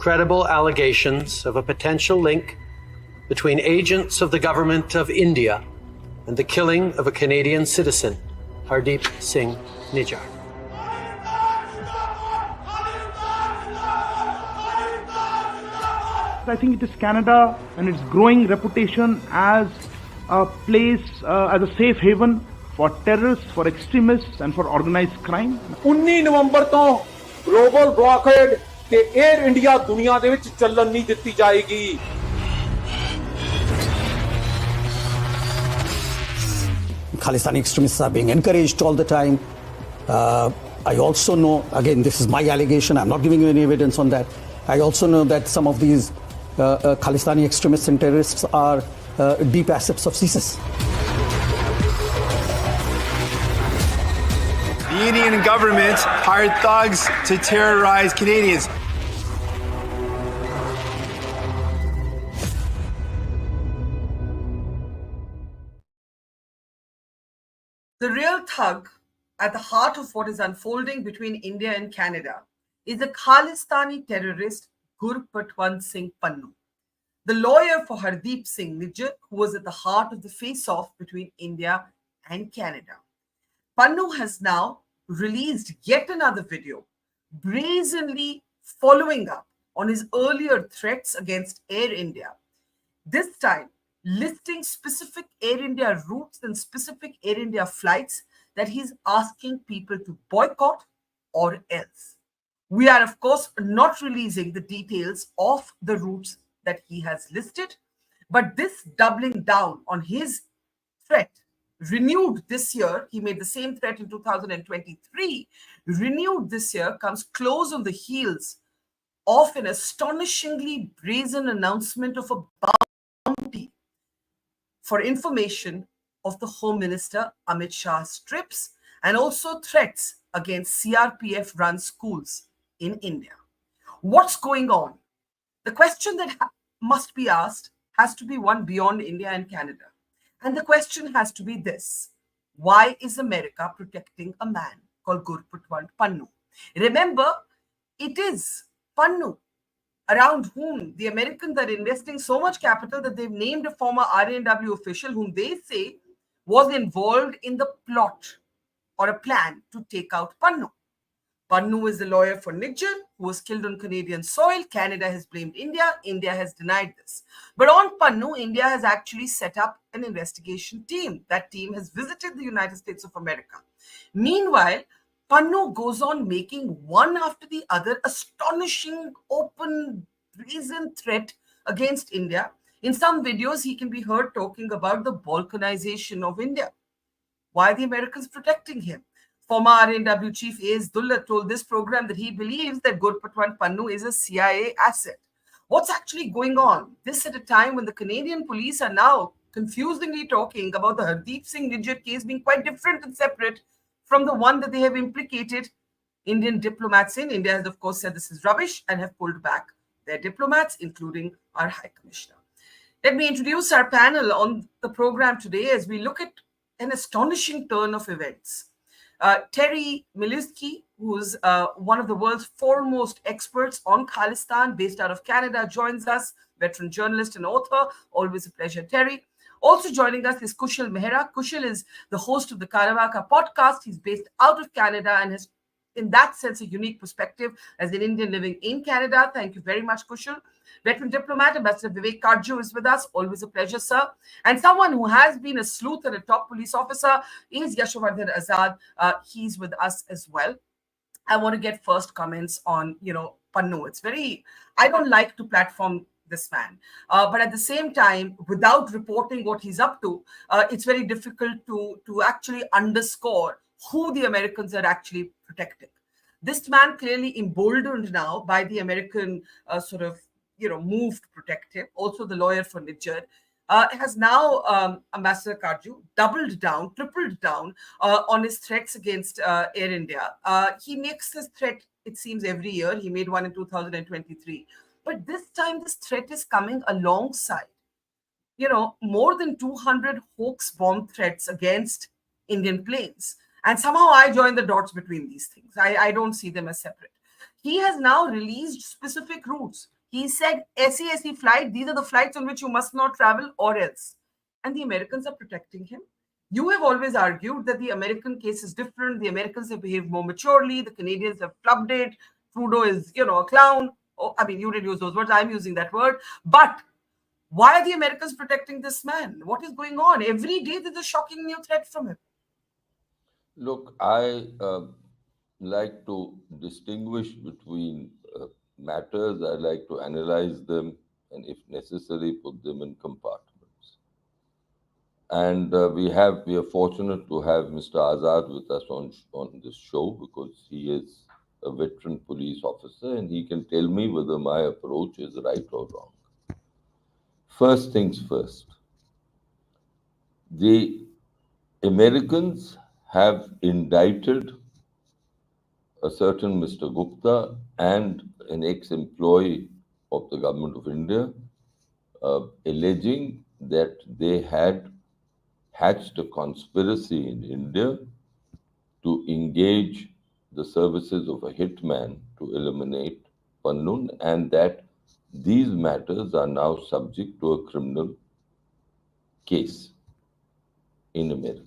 credible allegations of a potential link between agents of the government of India and the killing of a Canadian citizen, Hardeep Singh Nijjar. I think it is Canada and its growing reputation as a place, as a safe haven for terrorists, for extremists and for organized crime. 19 ਨਵੰਬਰ ਤੋਂ global ਬਲੌਕੇਡ ਤੇ air India ਦੁਨੀਆ ਦੇ ਵਿੱਚ ਚੱਲਣ ਨਹੀਂ ਦਿੱਤੀ ਜਾਏਗੀ। Khalistani extremists are being encouraged all the time. I also know, again, this is my allegation, I'm not giving you any evidence on that. I also know that some of these Khalistani extremists and terrorists are deep assets of CSIS. The Indian government hired thugs to terrorize Canadians. The real thug at the heart of what is unfolding between India and Canada is the Khalistani terrorist Gurpatwant Singh Pannun, the lawyer for Hardeep Singh Nijjar, who was at the heart of the face-off between India and Canada. Pannu has now released yet another video, brazenly following up on his earlier threats against Air India. This time, listing specific Air India routes and specific Air India flights that he's asking people to boycott or else. We are, of course, not releasing the details of the routes that he has listed, but this doubling down on his threat, renewed this year, he made the same threat in 2023, renewed this year, comes close on the heels of an astonishingly brazen announcement of a bounty for information of the Home Minister Amit Shah's trips and also threats against CRPF-run schools in India. What's going on? The question that must be asked has to be one beyond India and Canada. And the question has to be this: why is America protecting a man called Gurpatwant Pannu? Remember, it is Pannu around whom the Americans are investing so much capital that they've named a former RNW official whom they say was involved in the plot or a plan to take out Pannu. Pannu is the lawyer for Nijjar, who was killed on Canadian soil. Canada has blamed India. India has denied this. But on Pannu, India has actually set up an investigation team. That team has visited the United States of America. Meanwhile, Pannu goes on making one after the other astonishing, open, brazen threat against India. In some videos, he can be heard talking about the balkanization of India. Why are the Americans protecting him? Former RNW chief A.S. Dullat told this program that he believes that Gurpatwant Pannu is a CIA asset. What's actually going on? This at a time when the Canadian police are now confusingly talking about the Hardeep Singh Nijjar case being quite different and separate from the one that they have implicated Indian diplomats in. India has, of course, said this is rubbish and have pulled back their diplomats, including our High Commissioner. Let me introduce our panel on the program today as we look at an astonishing turn of events. Terry Milewski, who's one of the world's foremost experts on Khalistan, based out of Canada, joins us, veteran journalist and author. Always a pleasure, Terry. Also joining us is Kushal Mehra. Kushal is the host of the Caravaka podcast. He's based out of Canada and has, in that sense, a unique perspective as an Indian living in Canada. Thank you very much, Kushal. Veteran diplomat, Ambassador Vivek Katju is with us. Always a pleasure, sir. And someone who has been a sleuth and a top police officer is Yashovardhan Azad. He's with us as well. I want to get first comments on, Pannu. It's I don't like to platform this man. But at the same time, without reporting what he's up to, it's very difficult to actually underscore who the Americans are actually protecting. This man, clearly emboldened now by the American move to protect him, also the lawyer for Nijjar, has now, Ambassador Katju, doubled down, tripled down on his threats against Air India. He makes this threat, it seems, every year. He made one in 2023. But this time, this threat is coming alongside, more than 200 hoax bomb threats against Indian planes. And somehow I join the dots between these things. I don't see them as separate. He has now released specific routes. He said, SESE flight, these are the flights on which you must not travel or else. And the Americans are protecting him. You have always argued that the American case is different. The Americans have behaved more maturely. The Canadians have flubbed it. Trudeau is, a clown. Oh, I mean, you didn't use those words. I'm using that word. But why are the Americans protecting this man? What is going on? Every day there's a shocking new threat from him. Look, I like to distinguish between matters. I like to analyze them and, if necessary, put them in compartments. And we are fortunate to have Mr. Azad with us on this show, because he is a veteran police officer and he can tell me whether my approach is right or wrong. First things first, the Americans have indicted a certain Mr. Gupta and an ex-employee of the government of India, alleging that they had hatched a conspiracy in India to engage the services of a hitman to eliminate Pannun, and that these matters are now subject to a criminal case in America.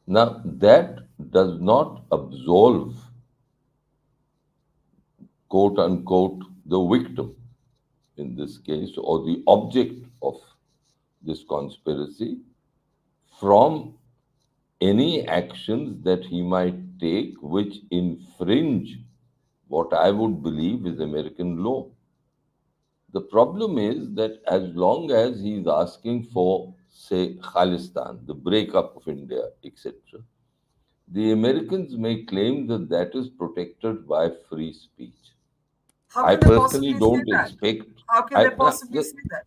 Now, that does not absolve, quote unquote, the victim in this case, or the object of this conspiracy, from any actions that he might take which infringe what I would believe is American law. The problem is that as long as he's asking for, say, Khalistan, the breakup of India, etc., the Americans may claim that that is protected by free speech. How can they possibly say that? expect. How can they possibly say that?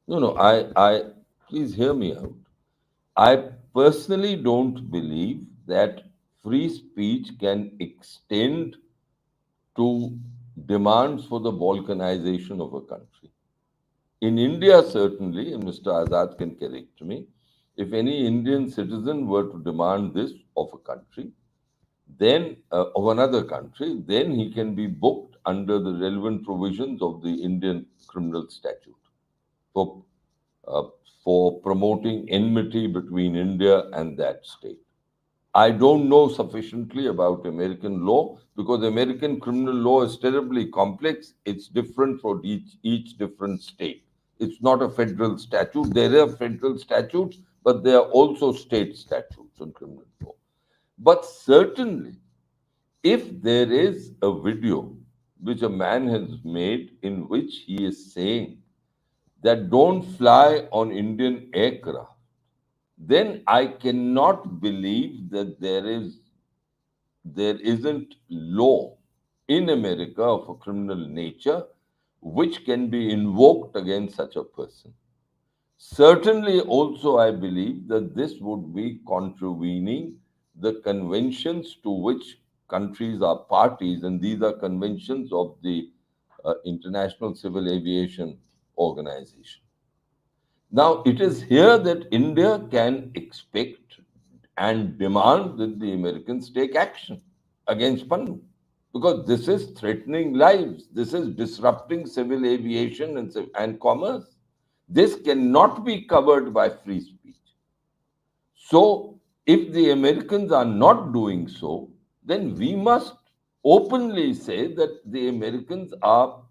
No, I please hear me out. I personally don't believe that free speech can extend to demands for the balkanization of a country. In India, certainly, and Mr. Azad can correct me, if any Indian citizen were to demand this of a country, then of another country, then he can be booked under the relevant provisions of the Indian criminal statute for promoting enmity between India and that state. I don't know sufficiently about American law, because American criminal law is terribly complex. It's different for each different state. It's not a federal statute. There are federal statutes, but there are also state statutes on criminal law. But certainly, if there is a video which a man has made in which he is saying that don't fly on Indian aircraft, then I cannot believe that there isn't law in America of a criminal nature which can be invoked against such a person. Certainly also I believe that this would be contravening the conventions to which countries are parties, and these are conventions of the International Civil Aviation Organization. Now, it is here that India can expect and demand that the Americans take action against Pannun, because this is threatening lives. This is disrupting civil aviation and commerce. This cannot be covered by free speech. So, if the Americans are not doing so, then we must openly say that the Americans are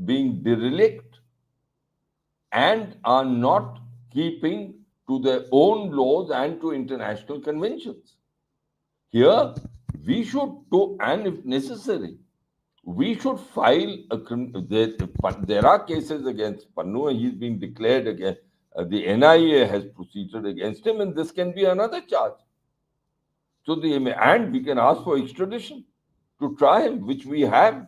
being derelict and are not keeping to their own laws and to international conventions. Here, we should do, and if necessary, we should file there are cases against Pannu. He's been declared against. The NIA has proceeded against him, and this can be another charge. So and we can ask for extradition to try him, which we have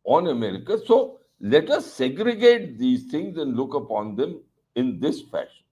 on America. So let us segregate these things and look upon them in this fashion.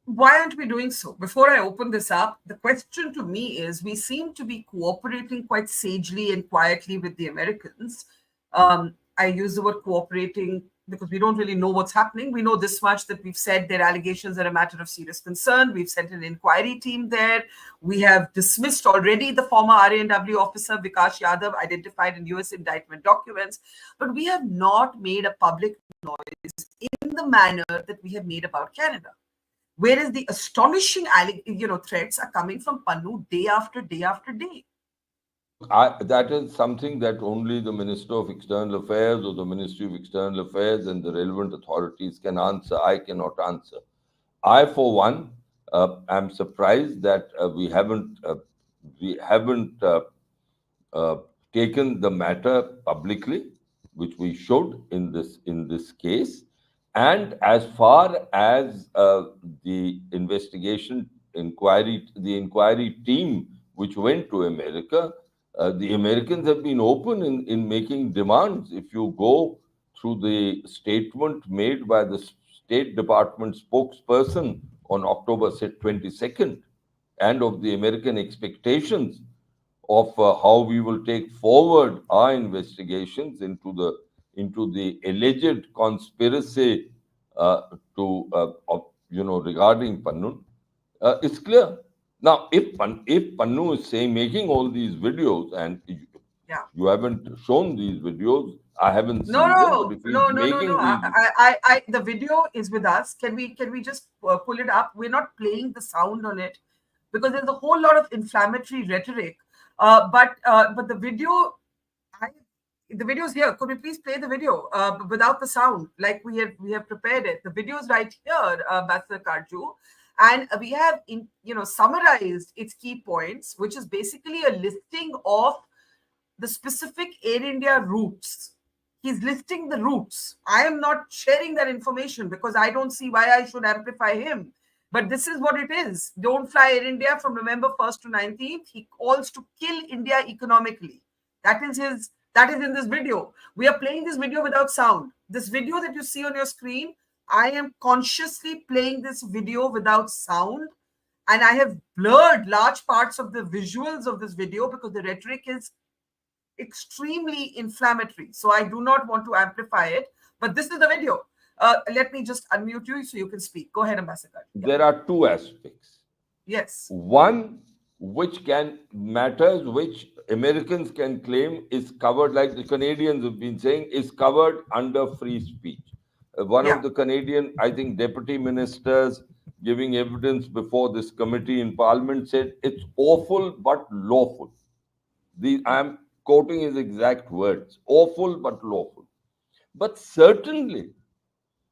Why aren't we doing so? Before I open this up, the question to me is, we seem to be cooperating quite sagely and quietly with the Americans. I use the word cooperating because we don't really know what's happening. We know this much, that we've said their allegations are a matter of serious concern. We've sent an inquiry team there. We have dismissed already the former RANW officer, Vikas Yadav, identified in US indictment documents. But we have not made a public noise in the manner that we have made about Canada. Whereas the astonishing threats are coming from Pannun day after day after day. That is something that only the Minister of External Affairs or the Ministry of External Affairs and the relevant authorities can answer. I cannot answer. I, for one, am surprised that we haven't taken the matter publicly, which we should in this case. And as far as the inquiry team which went to America, the Americans have been open in making demands. If you go through the statement made by the State Department spokesperson on October 22nd, and of the American expectations of how we will take forward our investigations into the alleged conspiracy regarding Pannun, it's clear. Now, if Pannu is making all these videos, and you haven't shown these videos, I haven't seen them. But if no. The video is with us. Can we just pull it up? We're not playing the sound on it because there's a whole lot of inflammatory rhetoric. But the video, the video is here. Could we please play the video without the sound, like we have prepared it? The video is right here, Barkha Dutt. And we have, summarized its key points, which is basically a listing of the specific Air India routes. He's listing the routes. I am not sharing that information because I don't see why I should amplify him. But this is what it is. Don't fly Air India from November 1st to 19th. He calls to kill India economically. That is in this video. We are playing this video without sound. This video that you see on your screen, I am consciously playing this video without sound, and I have blurred large parts of the visuals of this video because the rhetoric is extremely inflammatory. So I do not want to amplify it, but this is the video. Let me just unmute you so you can speak. Go ahead, Ambassador. There are two aspects. Yes. One, which Americans can claim is covered, like the Canadians have been saying, is covered under free speech. One of the Canadian, I think, deputy ministers giving evidence before this committee in Parliament said it's awful but lawful. I'm quoting his exact words: awful but lawful. But certainly,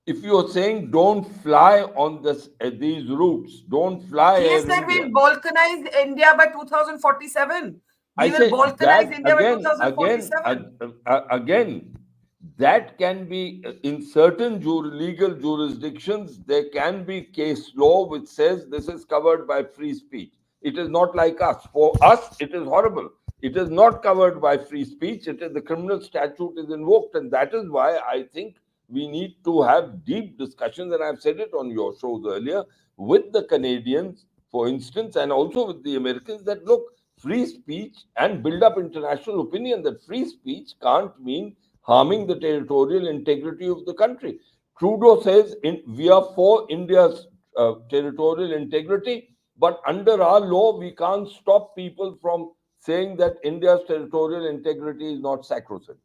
if you're saying don't fly on these routes, don't fly. He said we'll balkanize India by 2047. We will balkanize India by 2047. Again, that can be, in certain legal jurisdictions, there can be case law which says this is covered by free speech. It is not like us. For us, it is horrible. It is not covered by free speech. It is the criminal statute is invoked, and that is why I think we need to have deep discussions, and I've said it on your shows earlier, with the Canadians, for instance, and also with the Americans, that look, free speech, and build up international opinion that free speech can't mean harming the territorial integrity of the country. Trudeau says we are for India's territorial integrity, but under our law, we can't stop people from saying that India's territorial integrity is not sacrosanct.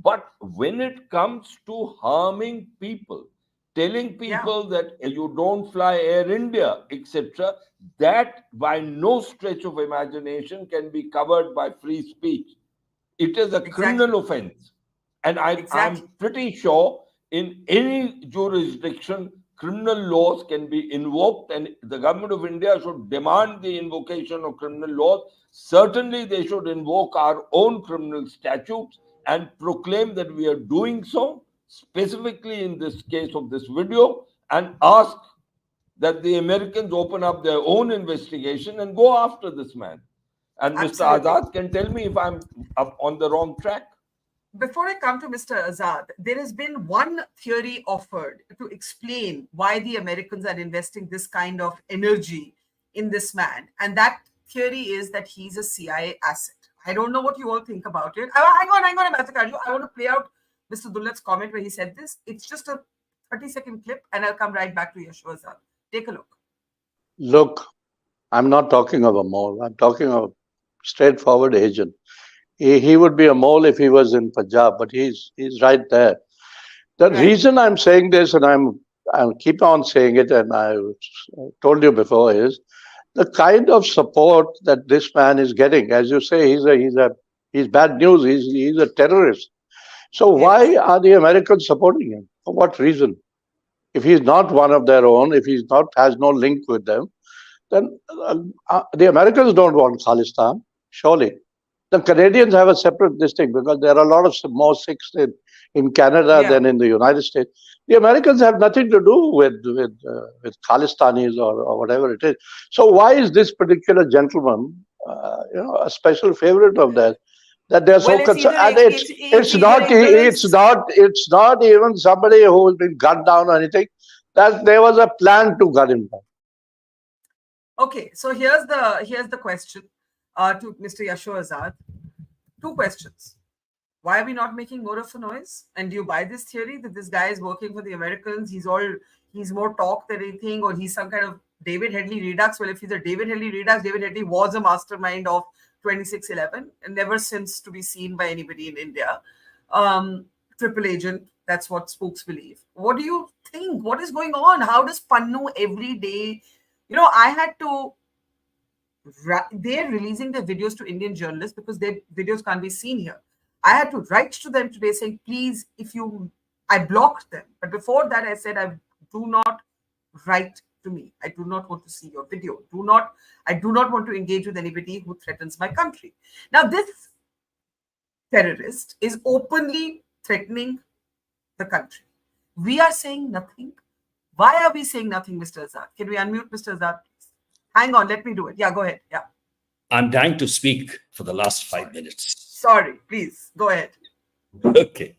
But when it comes to harming people, telling people that you don't fly Air India, etc., that by no stretch of imagination can be covered by free speech. It is a criminal offense. And I'm pretty sure in any jurisdiction, criminal laws can be invoked, and the government of India should demand the invocation of criminal laws. Certainly, they should invoke our own criminal statutes and proclaim that we are doing so, specifically in this case of this video, and ask that the Americans open up their own investigation and go after this man. And Mr. Azad can tell me if I'm up on the wrong track. Before I come to Mr. Azad, there has been one theory offered to explain why the Americans are investing this kind of energy in this man. And that theory is that he's a CIA asset. I don't know what you all think about it. Hang on, Ambassador Katju. I want to play out Mr. Dullat's comment where he said this. It's just a 30-second clip, and I'll come right back to Yashovardhan. Take a look. Look, I'm not talking of a mole. I'm talking of a straightforward agent. He would be a mole if he was in Punjab, but he's right there. The reason I'm saying this, and I'll keep on saying it, and I told you before, is the kind of support that this man is getting. As you say, he's bad news. He's a terrorist. So why are the Americans supporting him? For what reason? If he's not one of their own, if he's not has no link with them, then the Americans don't want Khalistan, surely. The Canadians have a separate thing because there are a lot of more Sikhs in Canada than in the United States. The Americans have nothing to do with Khalistanis or whatever it is. So why is this particular gentleman, a special favorite of theirs? That they're so concerned, and it's not even somebody who's been gunned down or anything. That there was a plan to gun him down. Okay, so here's the question to Mr. Yashovardhan Azad. Two questions. Why are we not making more of a noise? And do you buy this theory that this guy is working for the Americans? He's more talk than anything, or he's some kind of David Headley Redux? Well, if he's a David Headley Redux, David Headley was a mastermind of 2611 and never since to be seen by anybody in India. Triple agent, that's what spooks believe. What do you think? What is going on? How does Pannun every day? They're releasing their videos to Indian journalists because their videos can't be seen here. I had to write to them today saying, please, I blocked them. But before that, I said, do not write to me. I do not want to see your video. I do not want to engage with anybody who threatens my country. Now, this terrorist is openly threatening the country. We are saying nothing. Why are we saying nothing, Mr. Azad? Can we unmute Mr. Azad, please? Hang on, let me do it. Yeah, go ahead. Yeah. I'm dying to speak for the last 5 minutes. Sorry, please, go ahead. Okay.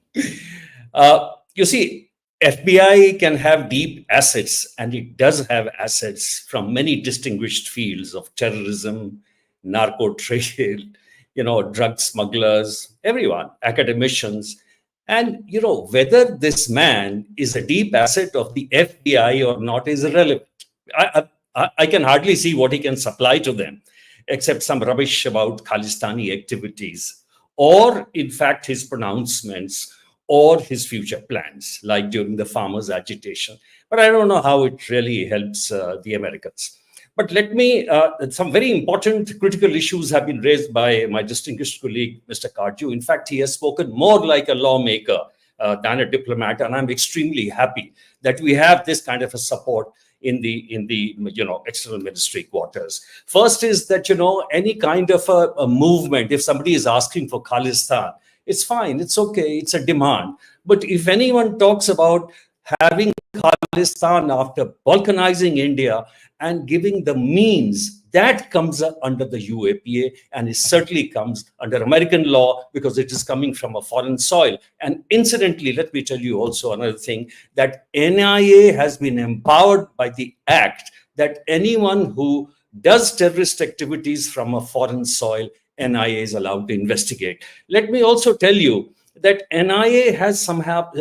You see, FBI can have deep assets, and it does have assets from many distinguished fields of terrorism, narco trade, drug smugglers, everyone, academicians. And, whether this man is a deep asset of the FBI or not is irrelevant. I can hardly see what he can supply to them, except some rubbish about Khalistani activities, or in fact, his pronouncements or his future plans, like during the farmers' agitation. But I don't know how it really helps the Americans. But let me, some very important critical issues have been raised by my distinguished colleague, Mr. Katju. In fact, he has spoken more like a lawmaker than a diplomat, and I'm extremely happy that we have this kind of a support in the external ministry quarters. First is that, any kind of a movement, if somebody is asking for Khalistan, it's fine, it's okay, it's a demand. But if anyone talks about having Khalistan after balkanizing India and giving the means, that comes under the UAPA, and it certainly comes under American law because it is coming from a foreign soil. And incidentally, let me tell you also another thing, that NIA has been empowered by the act that anyone who does terrorist activities from a foreign soil, NIA is allowed to investigate. Let me also tell you that NIA has somehow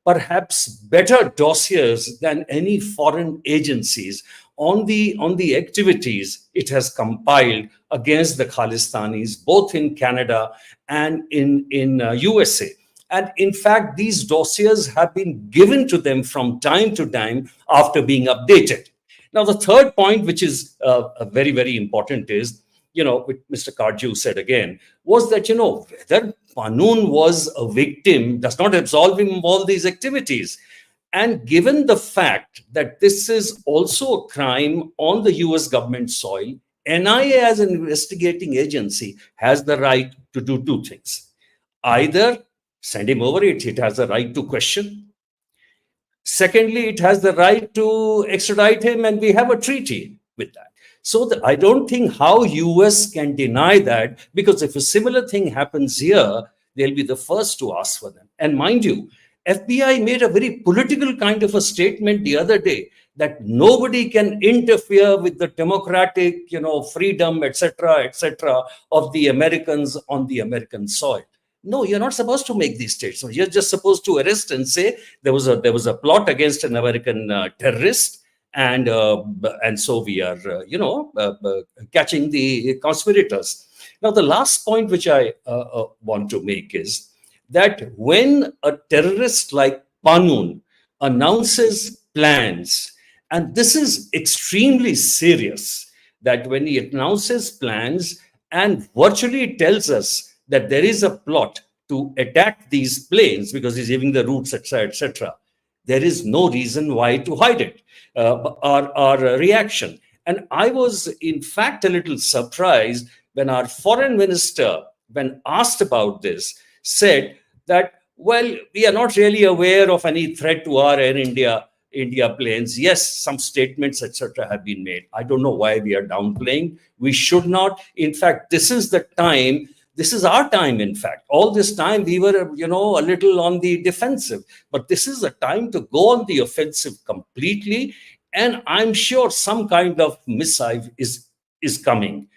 perhaps better dossiers than any foreign agencies on the activities it has compiled against the Khalistanis, both in Canada and in USA. And in fact, these dossiers have been given to them from time to time after being updated. Now, the third point, which is very, very important, is, what Mr. Katju said again, was that, whether Pannun was a victim does not absolve him of all these activities. And given the fact that this is also a crime on the US government soil, NIA as an investigating agency has the right to do two things. Either send him over, it has the right to question. Secondly, it has the right to extradite him, and we have a treaty with that. So I don't think how US can deny that, because if a similar thing happens here, they'll be the first to ask for them. And mind you, FBI made a very political kind of a statement the other day that nobody can interfere with the democratic, freedom, etc., of the Americans on the American soil. No, you're not supposed to make these statements. You're just supposed to arrest and say there was a plot against an American terrorist, and so we are catching the conspirators. Now, the last point which I want to make is that when a terrorist like Pannun announces plans, and this is extremely serious, that when he announces plans and virtually tells us that there is a plot to attack these planes because he's giving the routes, etc., there is no reason why to hide it, our reaction. And I was, in fact, a little surprised when our foreign minister, when asked about this, said that, well, we are not really aware of any threat to our Air India planes. Yes, some statements, etc., have been made. I don't know why we are downplaying. We should not. In fact, this is the time. This is our time, in fact. All this time, we were, a little on the defensive. But this is a time to go on the offensive completely. And I'm sure some kind of missive is coming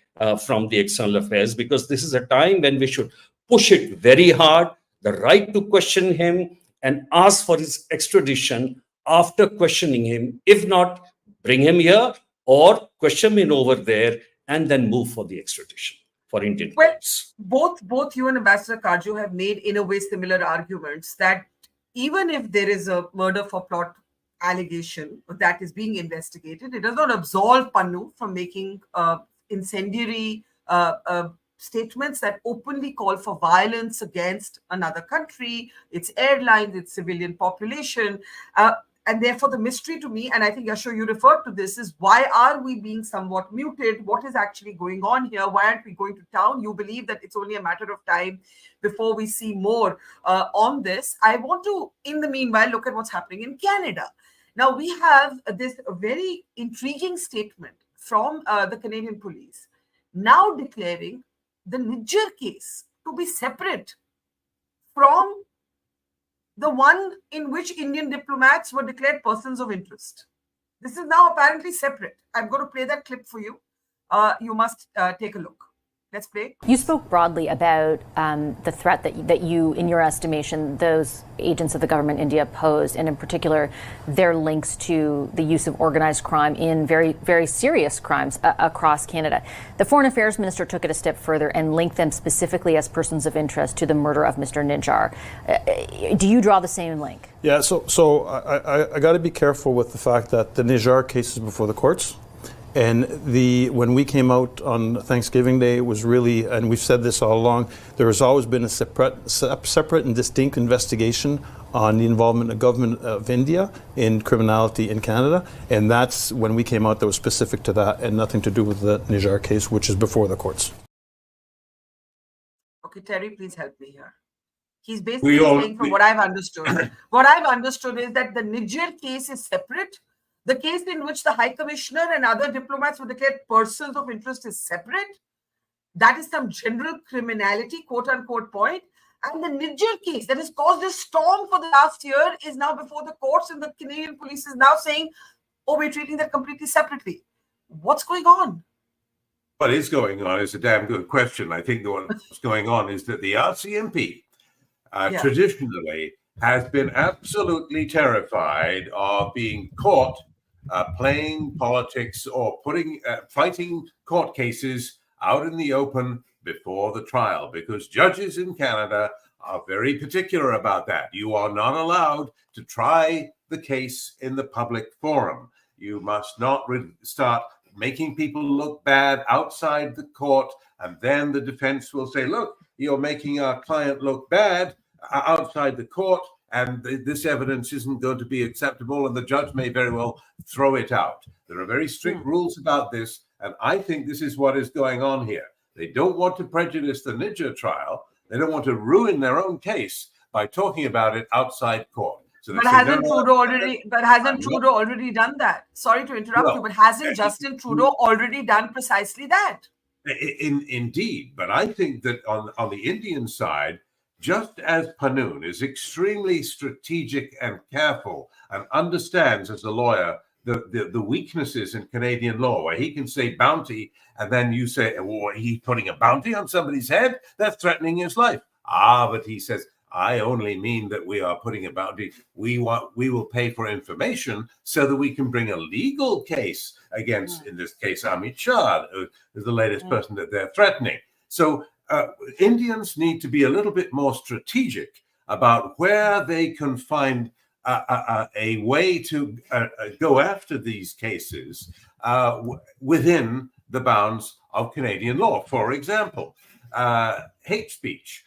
from the External Affairs, because this is a time when we should push it very hard, the right to question him and ask for his extradition after questioning him. If not, bring him here or question him over there and then move for the extradition for Indian courts. Both you and Ambassador Katju have made, in a way, similar arguments that even if there is a murder for plot allegation that is being investigated, it does not absolve Pannun from making incendiary statements that openly call for violence against another country, its airlines, its civilian population. And therefore, the mystery to me, and I think, Yasho, you referred to this, is why are we being somewhat muted? What is actually going on here? Why aren't we going to town? You believe that it's only a matter of time before we see more on this. I want to, in the meanwhile, look at what's happening in Canada. Now, we have this very intriguing statement from the Canadian police, now declaring the Niger case to be separate from the one in which Indian diplomats were declared persons of interest. This is now apparently separate. I'm going to play that clip for you. You must take a look. Let's play. You spoke broadly about the threat that you, in your estimation, those agents of the government in India posed, and in particular, their links to the use of organized crime in very, very serious crimes across Canada. The Foreign Affairs Minister took it a step further and linked them specifically as persons of interest to the murder of Mr. Nijar. Do you draw the same link? Yeah, so I got to be careful with the fact that the Nijar case is before the courts. And when we came out on Thanksgiving Day, it was really, and we've said this all along, there has always been a separate and distinct investigation on the involvement of government of India in criminality in Canada. And that's when we came out that was specific to that and nothing to do with the Nijar case, which is before the courts. Okay, Terry, please help me here. He's basically saying, from what I've understood, is that the Niger case is separate. The case in which the High Commissioner and other diplomats were declared persons of interest is separate. That is some general criminality, quote unquote, point. And the Niger case that has caused a storm for the last year is now before the courts, and the Canadian police is now saying, oh, we're treating that completely separately. What's going on? What is going on is a damn good question. I think what's going on is that the RCMP traditionally has been absolutely terrified of being caught playing politics or fighting court cases out in the open before the trial, because judges in Canada are very particular about that. You are not allowed to try the case in the public forum. You must not start making people look bad outside the court, and then the defense will say, look, you're making our client look bad outside the court, and this evidence isn't going to be acceptable, and the judge may very well throw it out. There are very strict rules about this, and I think this is what is going on here. They don't want to prejudice the Niger trial. They don't want to ruin their own case by talking about it outside court. So but hasn't Trudeau already done that? Sorry to interrupt you, but hasn't Justin Trudeau already done precisely that? Indeed, but I think that on the Indian side, just as Pannun is extremely strategic and careful and understands as a lawyer the weaknesses in Canadian law, where he can say bounty and then you say, well, he's putting a bounty on somebody's head, that's threatening his life. But he says, I only mean that we are putting a boundary. We will pay for information so that we can bring a legal case against, in this case, Amit Shah, who is the latest person that they're threatening. So Indians need to be a little bit more strategic about where they can find a way to go after these cases within the bounds of Canadian law. For example, hate speech.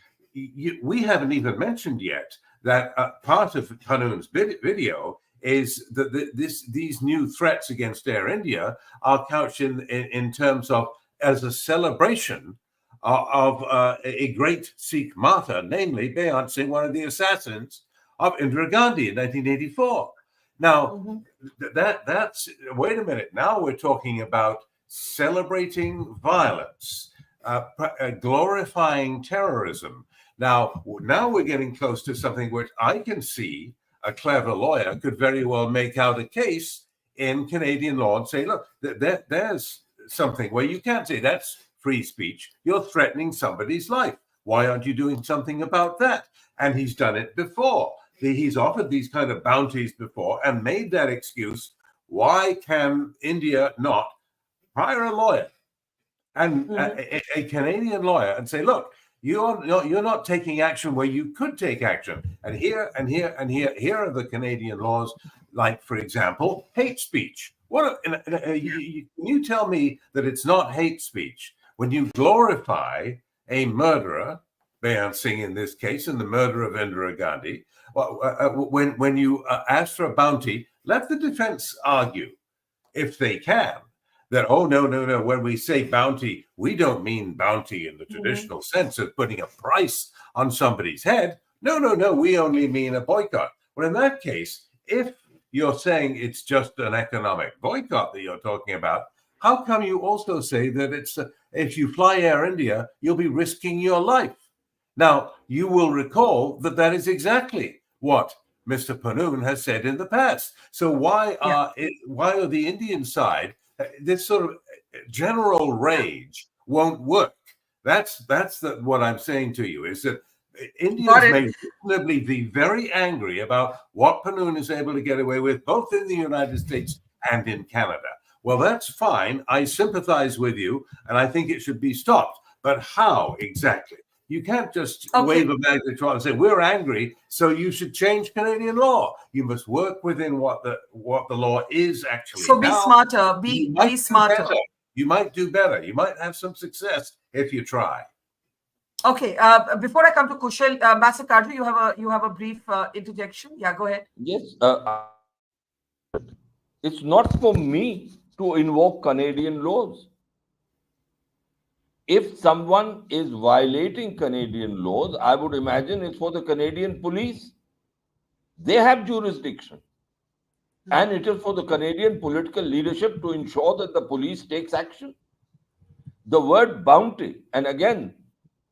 We haven't even mentioned yet that part of Pannun's video is that these new threats against Air India are couched in terms of as a celebration of a great Sikh martyr, namely Beyant Singh, one of the assassins of Indira Gandhi in 1984. Now, that's wait a minute. Now we're talking about celebrating violence, glorifying terrorism. Now we're getting close to something which I can see a clever lawyer could very well make out a case in Canadian law and say, look, there's something where you can't say that's free speech. You're threatening somebody's life. Why aren't you doing something about that? And he's done it before. He's offered these kind of bounties before and made that excuse. Why can India not hire a lawyer and a Canadian lawyer and say, look, you're not taking action where you could take action. And here are the Canadian laws, like, for example, hate speech. Can you tell me that it's not hate speech when you glorify a murderer, Beyant Singh in this case, and the murder of Indira Gandhi? When you ask for a bounty, let the defense argue, if they can, that, oh, no, when we say bounty, we don't mean bounty in the traditional sense of putting a price on somebody's head. No, we only mean a boycott. Well, in that case, if you're saying it's just an economic boycott that you're talking about, how come you also say that it's if you fly Air India, you'll be risking your life? Now, you will recall that is exactly what Mr. Pannun has said in the past. So why are the Indian side, this sort of general rage won't work? That's what I'm saying to you, is that Indians may reasonably be very angry about what Pannun is able to get away with, both in the United States and in Canada. Well, that's fine. I sympathize with you, and I think it should be stopped. But how exactly? You can't just wave a magic wand and say, we're angry, so you should change Canadian law. You must work within what the law is actually. So be smarter. Be smarter. You might do better. You might have some success if you try. Okay. Before I come to Kushal, Ambassador Katju, you have a brief interjection. Yeah, go ahead. Yes. It's not for me to invoke Canadian laws. If someone is violating Canadian laws, I would imagine it's for the Canadian police. They have jurisdiction. And it is for the Canadian political leadership to ensure that the police takes action. The word bounty, and again,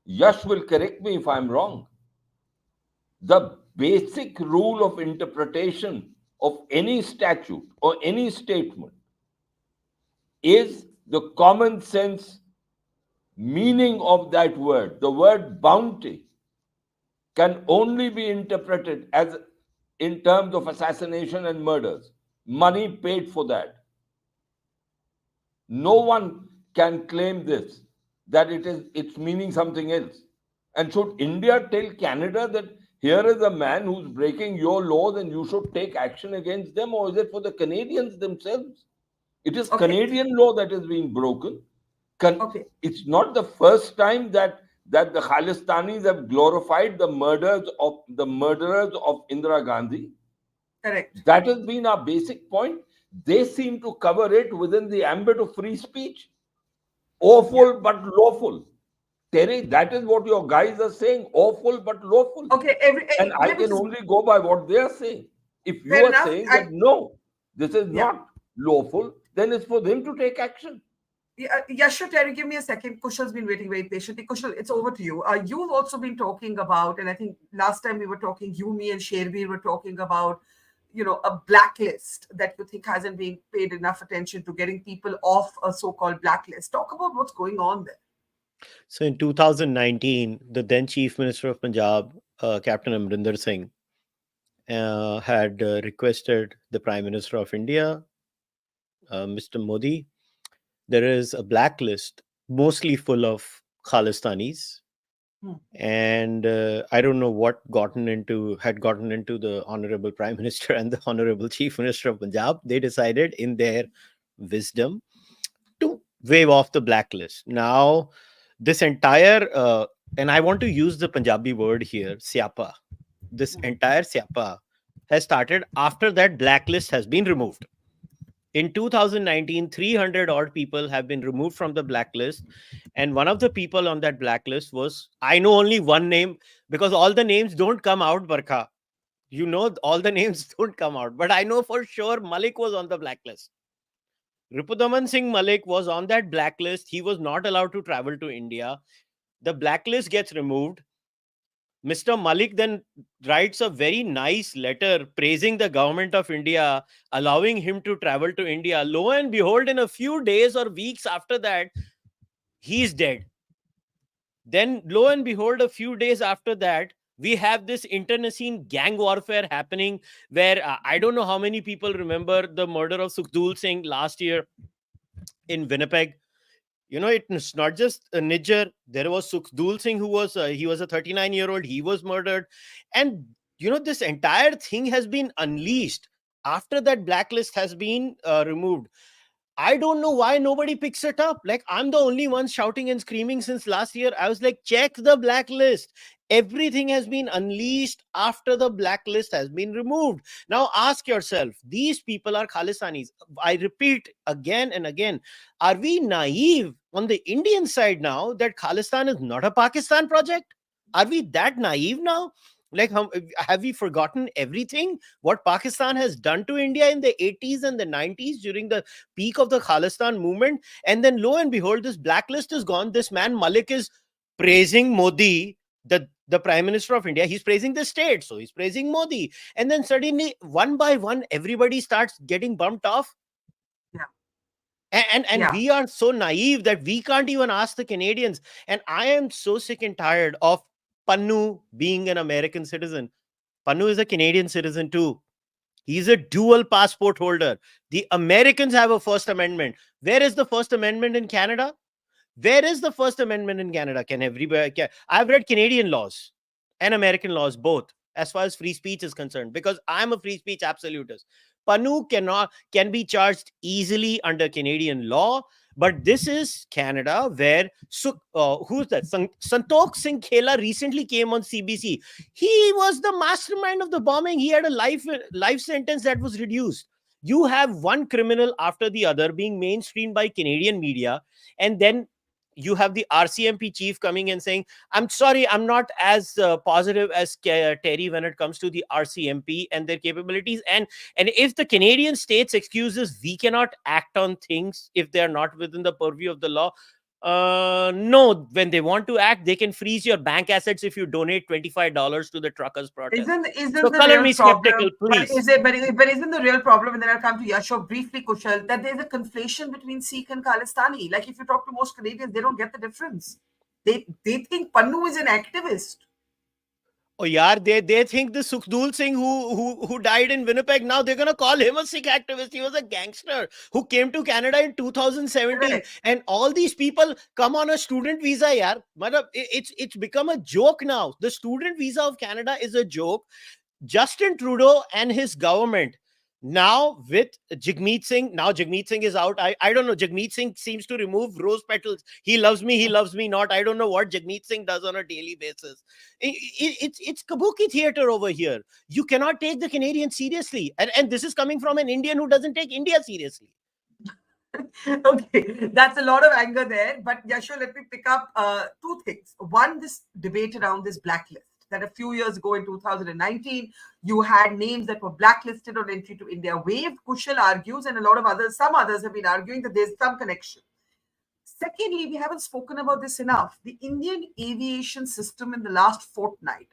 Yash will correct me if I'm wrong. The basic rule of interpretation of any statute or any statement is the common sense meaning of that word. The word bounty can only be interpreted as in terms of assassination and murders. Money paid for that. No one can claim this, that it's meaning something else. And should India tell Canada that here is a man who's breaking your laws and you should take action against them, or is it for the Canadians themselves? It is Canadian law that is being broken. It's not the first time that the Khalistanis have glorified the murderers of Indira Gandhi. Correct. That has been our basic point. They seem to cover it within the ambit of free speech. Awful but lawful. Terry, that is what your guys are saying. Awful but lawful. Okay. And I can only go by what they are saying. If you are saying that no, this is not lawful, then it's for them to take action. Yashu, Terry, give me a second. Kushal's been waiting very patiently. Kushal, it's over to you. You've also been talking about, and I think last time we were talking, you, me, and Sherbir were talking about, a blacklist that you think hasn't been paid enough attention to, getting people off a so-called blacklist. Talk about what's going on there. So in 2019, the then Chief Minister of Punjab, Captain Amrinder Singh, had requested the Prime Minister of India, Mr. Modi. There is a blacklist, mostly full of Khalistanis. And I don't know what had gotten into the Honorable Prime Minister and the Honorable Chief Minister of Punjab. They decided in their wisdom to wave off the blacklist. Now, this entire, and I want to use the Punjabi word here, siapa. This entire siapa has started after that blacklist has been removed. In 2019, 300 odd people have been removed from the blacklist. And one of the people on that blacklist was, I know only one name because all the names don't come out, Barkha. You know, all the names don't come out. But I know for sure Malik was on the blacklist. Ripudaman Singh Malik was on that blacklist. He was not allowed to travel to India. The blacklist gets removed. Mr. Malik then writes a very nice letter praising the government of India, allowing him to travel to India. Lo and behold, in a few days or weeks after that, he's dead. Then, lo and behold, a few days after that, we have this internecine gang warfare happening where I don't know how many people remember the murder of Sukhdev Singh last year in Winnipeg. You know, it's not just a Niger. There was Sukhdev Singh, who was he was a 39-year-old. He was murdered. And, you know, this entire thing has been unleashed after that blacklist has been removed. I don't know why nobody picks it up. Like, I'm the only one shouting and screaming since last year. I was like, check the blacklist. Everything has been unleashed after the blacklist has been removed. Now ask yourself, these people are Khalistanis. I repeat again and again, are we naive on the Indian side now that Khalistan is not a Pakistan project? Are we that naive now? Like, have we forgotten everything? What Pakistan has done to India in the 80s and the 90s during the peak of the Khalistan movement? And then lo and behold, this blacklist is gone. This man Malik is praising Modi, the Prime Minister of India. He's praising the state, so he's praising Modi. And then suddenly, one by one, everybody starts getting bumped off. And we are so naive that we can't even ask the Canadians. And I am so sick and tired of Pannun being an American citizen. Pannun is a Canadian citizen too. He's a dual passport holder. The Americans have a First Amendment. Where is the First Amendment in Canada? Where is the First Amendment in Canada? I've read Canadian laws and American laws both, as far as free speech is concerned, because I'm a free speech absolutist. Pannun can be charged easily under Canadian law, but this is Canada, where who's that? Santokh Singh Khela recently came on CBC. He was the mastermind of the bombing. He had a life sentence that was reduced. You have one criminal after the other being mainstreamed by Canadian media, and then you have the RCMP chief coming and saying, I'm sorry, I'm not as positive as Terry when it comes to the RCMP and their capabilities. And if the Canadian state's excuses, we cannot act on things if they're not within the purview of the law. No, when they want to act, they can freeze your bank assets if you donate $25 to the truckers' protest. Isn't so the color real me skeptical, please. But isn't the real problem, and then I'll come to Yasho briefly, Kushal, that there's a conflation between Sikh and Khalistani. Like, if you talk to most Canadians, they don't get the difference. They think Pannun is an activist. Oh, yeah, they think the Sukhdev Singh who died in Winnipeg, now they're going to call him a Sikh activist. He was a gangster who came to Canada in 2017. Right. And all these people come on a student visa, yaar. It's become a joke now. The student visa of Canada is a joke. Justin Trudeau and his government, now with Jagmeet Singh, now Jagmeet Singh is out. I don't know. Jagmeet Singh seems to remove rose petals. He loves me not. I don't know what Jagmeet Singh does on a daily basis. It's kabuki theater over here. You cannot take the Canadians seriously. And this is coming from an Indian who doesn't take India seriously. Okay, that's a lot of anger there. But Yasho, let me pick up two things. One, this debate around this blacklist. That a few years ago in 2019, you had names that were blacklisted on entry to India waived. Kushal argues, and some others have been arguing that there's some connection. Secondly, we haven't spoken about this enough. The Indian aviation system in the last fortnight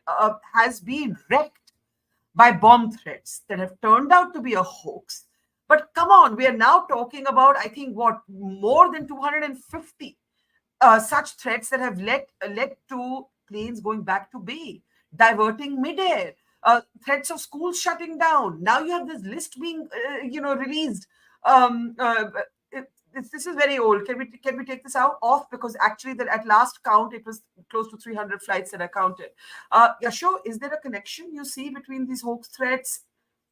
has been wrecked by bomb threats that have turned out to be a hoax. But come on, we are now talking about, I think, more than 250 such threats that have led to planes going back to bay, diverting midair, threats of schools shutting down. Now you have this list being, released. This is very old. Can we take this out off? Because actually, at last count, it was close to 300 flights that I counted. Yasho, is there a connection you see between these hoax threats,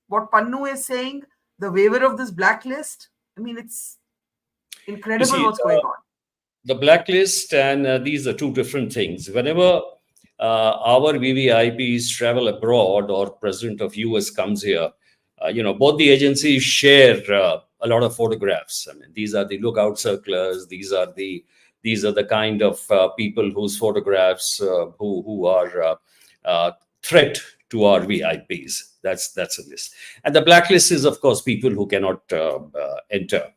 what Pannun is saying, the waiver of this blacklist? I mean, it's incredible what's going on. The blacklist and these are two different things. Whenever our VVIPs travel abroad or president of US comes here, both the agencies share a lot of photographs. I mean, these are the lookout circulars. These are the kind of people whose photographs who are threat to our VIPs. That's a list. And the blacklist is, of course, people who cannot enter.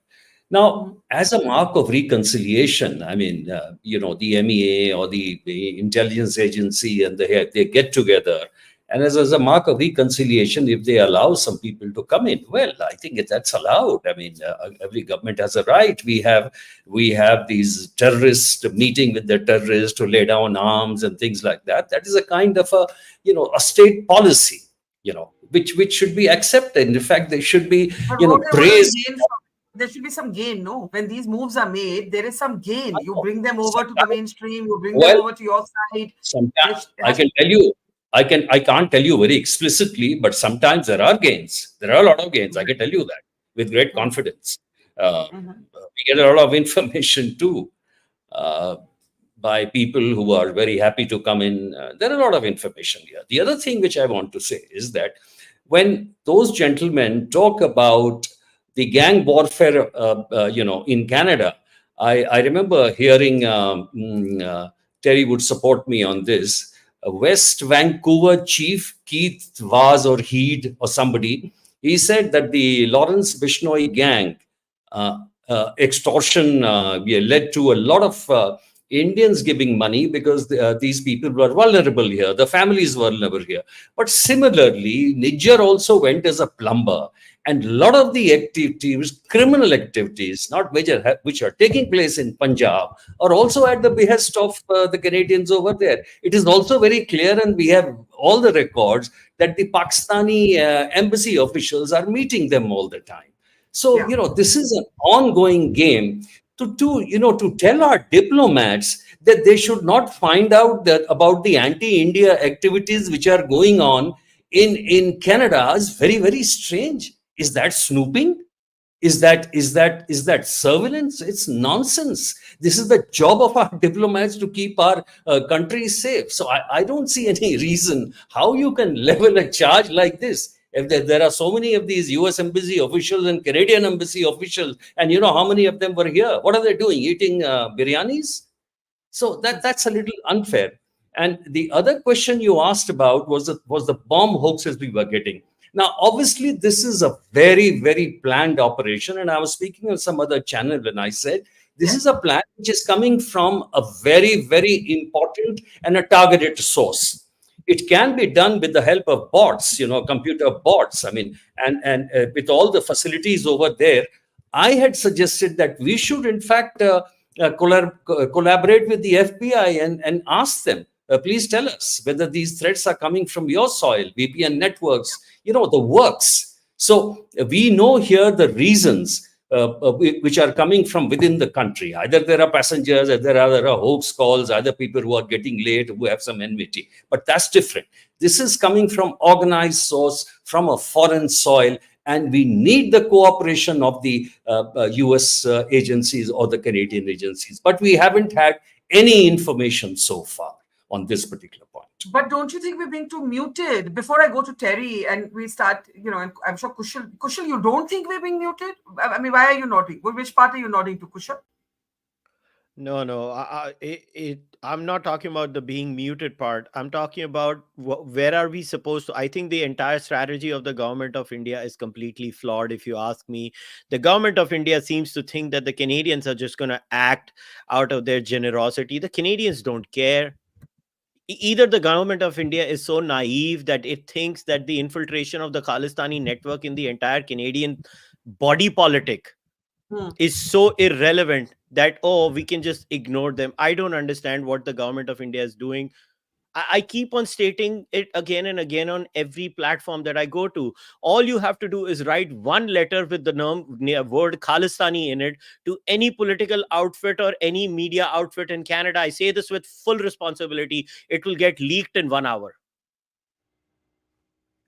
Now, as a mark of reconciliation, I mean, the MEA or the intelligence agency and they get together. And as a mark of reconciliation, if they allow some people to come in, well, I think that's allowed. I mean, every government has a right. We have these terrorists meeting with the terrorists to lay down arms and things like that. That is a kind of a state policy, which should be accepted. In fact, they should be, praised. There should be some gain, no? When these moves are made, there is some gain. You bring them over to the mainstream. You bring them over to your side. Sometimes I can tell you. I can't tell you very explicitly, but sometimes there are gains. There are a lot of gains. I can tell you that with great confidence. We get a lot of information too by people who are very happy to come in. There are a lot of information here. The other thing which I want to say is that when those gentlemen talk about the gang warfare, in Canada, I remember hearing Terry would support me on this. West Vancouver chief Keith Vaz or Heed or somebody, he said that the Lawrence Bishnoi gang extortion led to a lot of Indians giving money because these people were vulnerable here. The families were vulnerable here. But similarly, Niger also went as a plumber. And a lot of the activities, criminal activities, not major, which are taking place in Punjab, are also at the behest of the Canadians over there. It is also very clear, and we have all the records, that the Pakistani embassy officials are meeting them all the time. So, this is an ongoing game to tell our diplomats that they should not find out about the anti-India activities which are going on in Canada is very, very strange. Is that snooping? Is that surveillance? It's nonsense. This is the job of our diplomats to keep our country safe. So I don't see any reason how you can level a charge like this. If there are so many of these US embassy officials and Canadian embassy officials, and how many of them were here? What are they doing? Eating biryanis? So that's a little unfair. And the other question you asked about was the bomb hoaxes we were getting. Now, obviously, this is a very, very planned operation. And I was speaking on some other channel when I said, this is a plan which is coming from a very, very important and a targeted source. It can be done with the help of bots, computer bots. I mean, and with all the facilities over there, I had suggested that we should, in fact, collaborate with the FBI and ask them, please tell us whether these threats are coming from your soil, VPN networks, the works. So we know here the reasons which are coming from within the country. Either there are passengers, either there are hoax calls, either people who are getting late, who have some enmity. But that's different. This is coming from organized source, from a foreign soil, and we need the cooperation of the US agencies or the Canadian agencies. But we haven't had any information so far on this particular point. But don't you think we're being too muted? Before I go to Terry and we start, and I'm sure Kushal, you don't think we're being muted? I mean, why are you nodding? Which part are you nodding to, Kushal? No. I'm not talking about the being muted part. I'm talking about where are we supposed to. I think the entire strategy of the government of India is completely flawed, if you ask me. The government of India seems to think that the Canadians are just going to act out of their generosity. The Canadians don't care. Either the government of India is so naive that it thinks that the infiltration of the Khalistani network in the entire Canadian body politic is so irrelevant that, oh, we can just ignore them. I don't understand what the government of India is doing. I keep on stating it again and again on every platform that I go to. All you have to do is write one letter with the word Khalistani in it to any political outfit or any media outfit in Canada. I say this with full responsibility. It will get leaked in 1 hour.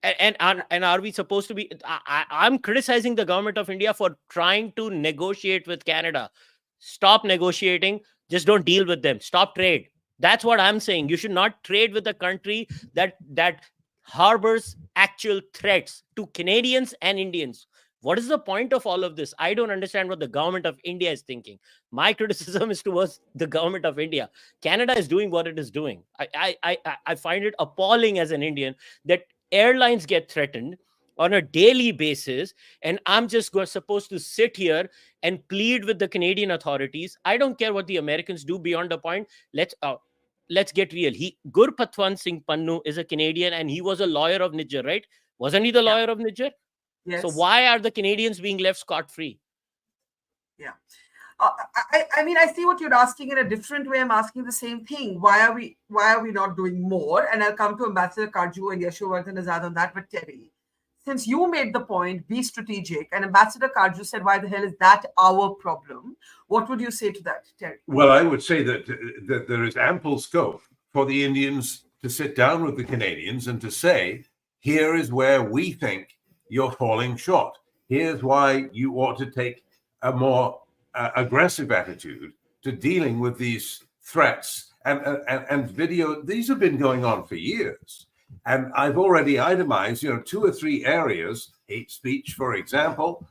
And are we supposed to be... I'm criticizing the government of India for trying to negotiate with Canada. Stop negotiating. Just don't deal with them. Stop trade. That's what I'm saying. You should not trade with a country that harbors actual threats to Canadians and Indians. What is the point of all of this? I don't understand what the government of India is thinking. My criticism is towards the government of India. Canada is doing what it is doing. I find it appalling as an Indian that airlines get threatened on a daily basis, and I'm just supposed to sit here and plead with the Canadian authorities. I don't care what the Americans do beyond the point. Let's get real. Gurpatwant Singh Pannu is a Canadian, and he was a lawyer of Niger, right? Wasn't he the lawyer of Niger? Yes. So why are the Canadians being left scot-free? Yeah. I mean, I see what you're asking in a different way. I'm asking the same thing. Why are we not doing more? And I'll come to Ambassador Katju and Yashovardhan Azad on that. But Terry, since you made the point, be strategic, and Ambassador Katju said, why the hell is that our problem? What would you say to that, Terry? Well, I would say that there is ample scope for the Indians to sit down with the Canadians and to say, here is where we think you're falling short. Here's why you ought to take a more aggressive attitude to dealing with these threats and video. These have been going on for years. And I've already itemized, 2 or 3 areas, hate speech, for example,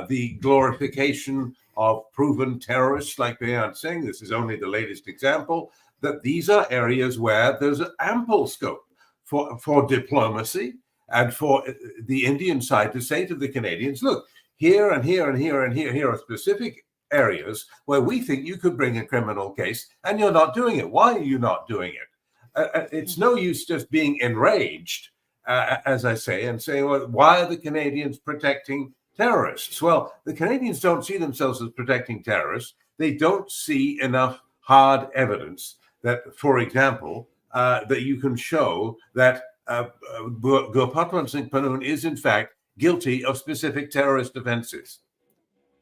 the glorification of proven terrorists like Beyond Singh. This is only the latest example, that these are areas where there's ample scope for diplomacy and for the Indian side to say to the Canadians, look, here and here and here and here are specific areas where we think you could bring a criminal case and you're not doing it. Why are you not doing it? It's no use just being enraged, as I say, and saying, well, why are the Canadians protecting terrorists? Well, the Canadians don't see themselves as protecting terrorists. They don't see enough hard evidence that, for example, that you can show that Gurpatwant Singh Pannun is, in fact, guilty of specific terrorist offenses.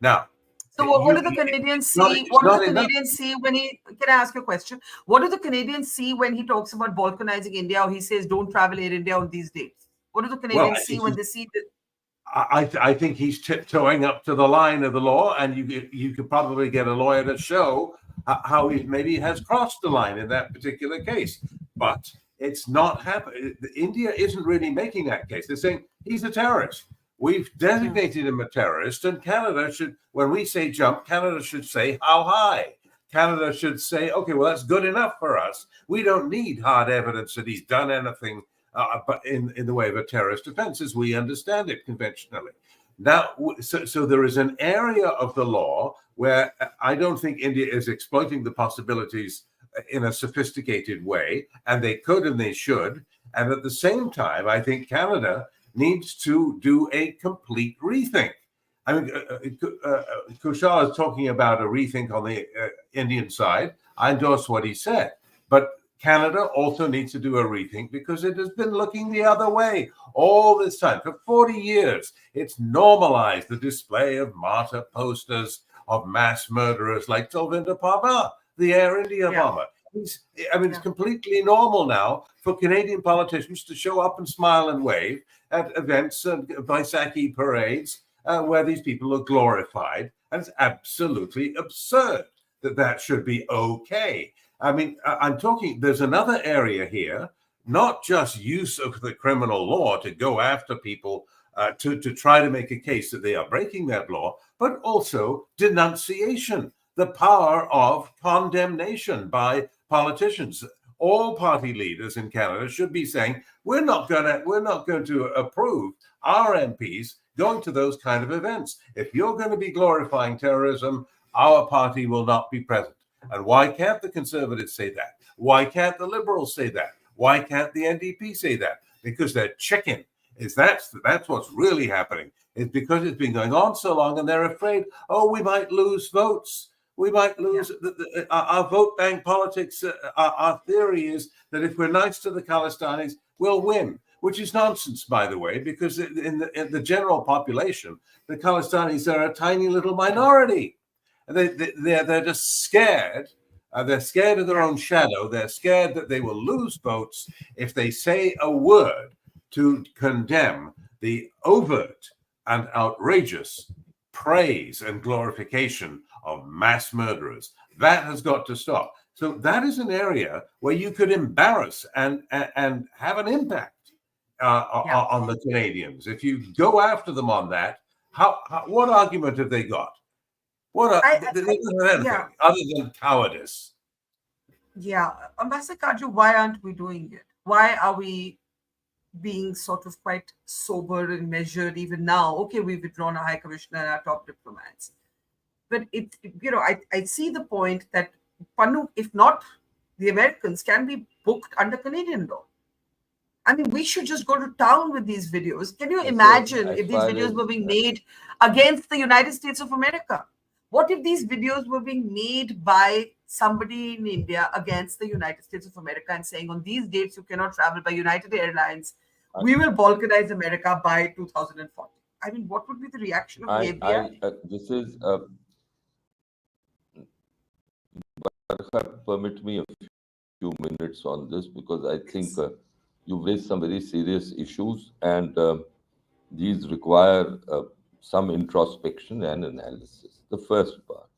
Now, so what do the Canadians see? What do the Canadians see when he... Can I ask you a question? What do the Canadians see when he talks about balkanizing India, or he says, don't travel Air India on these dates? What do the Canadians see when they see this? I think he's tiptoeing up to the line of the law, and you could probably get a lawyer to show how he maybe has crossed the line in that particular case. But it's not happening. India isn't really making that case. They're saying he's a terrorist. We've designated him a terrorist, and Canada should, when we say jump, Canada should say how high. Canada should say, okay, well, that's good enough for us. We don't need hard evidence that he's done anything but in the way of a terrorist offense, as we understand it conventionally. Now, so there is an area of the law where I don't think India is exploiting the possibilities in a sophisticated way, and they could and they should. And at the same time, I think Canada needs to do a complete rethink. I mean, Kushal is talking about a rethink on the Indian side. I endorse what he said. But Canada also needs to do a rethink because it has been looking the other way all this time. For 40 years, it's normalized the display of martyr posters of mass murderers like Talvinder Parmar, the Air India bomber. It's completely normal now for Canadian politicians to show up and smile and wave at events and Vaisakhi parades where these people are glorified. And it's absolutely absurd that should be okay. I mean, I'm talking, there's another area here, not just use of the criminal law to go after people to try to make a case that they are breaking that law, but also denunciation, the power of condemnation by politicians. All party leaders in Canada should be saying, we're not going to approve our MPs going to those kind of events. If you're going to be glorifying terrorism, our party will not be present. And why can't the Conservatives say that? Why can't the Liberals say that? Why can't the NDP say that? Because they're chicken. That's what's really happening. It's because it's been going on so long and they're afraid, we might lose votes. We might lose our vote bank politics. Our theory is that if we're nice to the Khalistanis, we'll win, which is nonsense, by the way, because in the general population, the Khalistanis are a tiny little minority. They're just scared. They're scared of their own shadow. They're scared that they will lose votes if they say a word to condemn the overt and outrageous praise and glorification of mass murderers. That has got to stop. So that is an area where you could embarrass and have an impact on the Canadians. If you go after them on that, what argument have they got? They don't have anything other than cowardice. Yeah, Ambassador Katju, why aren't we doing it? Why are we being sort of quite sober and measured even now? Okay, we've withdrawn our High Commissioner and our top diplomats. But I see the point that Pannun, if not the Americans, can be booked under Canadian law. I mean, we should just go to town with these videos. Can you imagine if these videos were being made against the United States of America? What if these videos were being made by somebody in India against the United States of America and saying on these dates you cannot travel by United Airlines, we will balkanize America by 2040? I mean, what would be the reaction of the FBI? This is permit me a few minutes on this, because I think you've raised some very serious issues, and these require some introspection and analysis. The first part,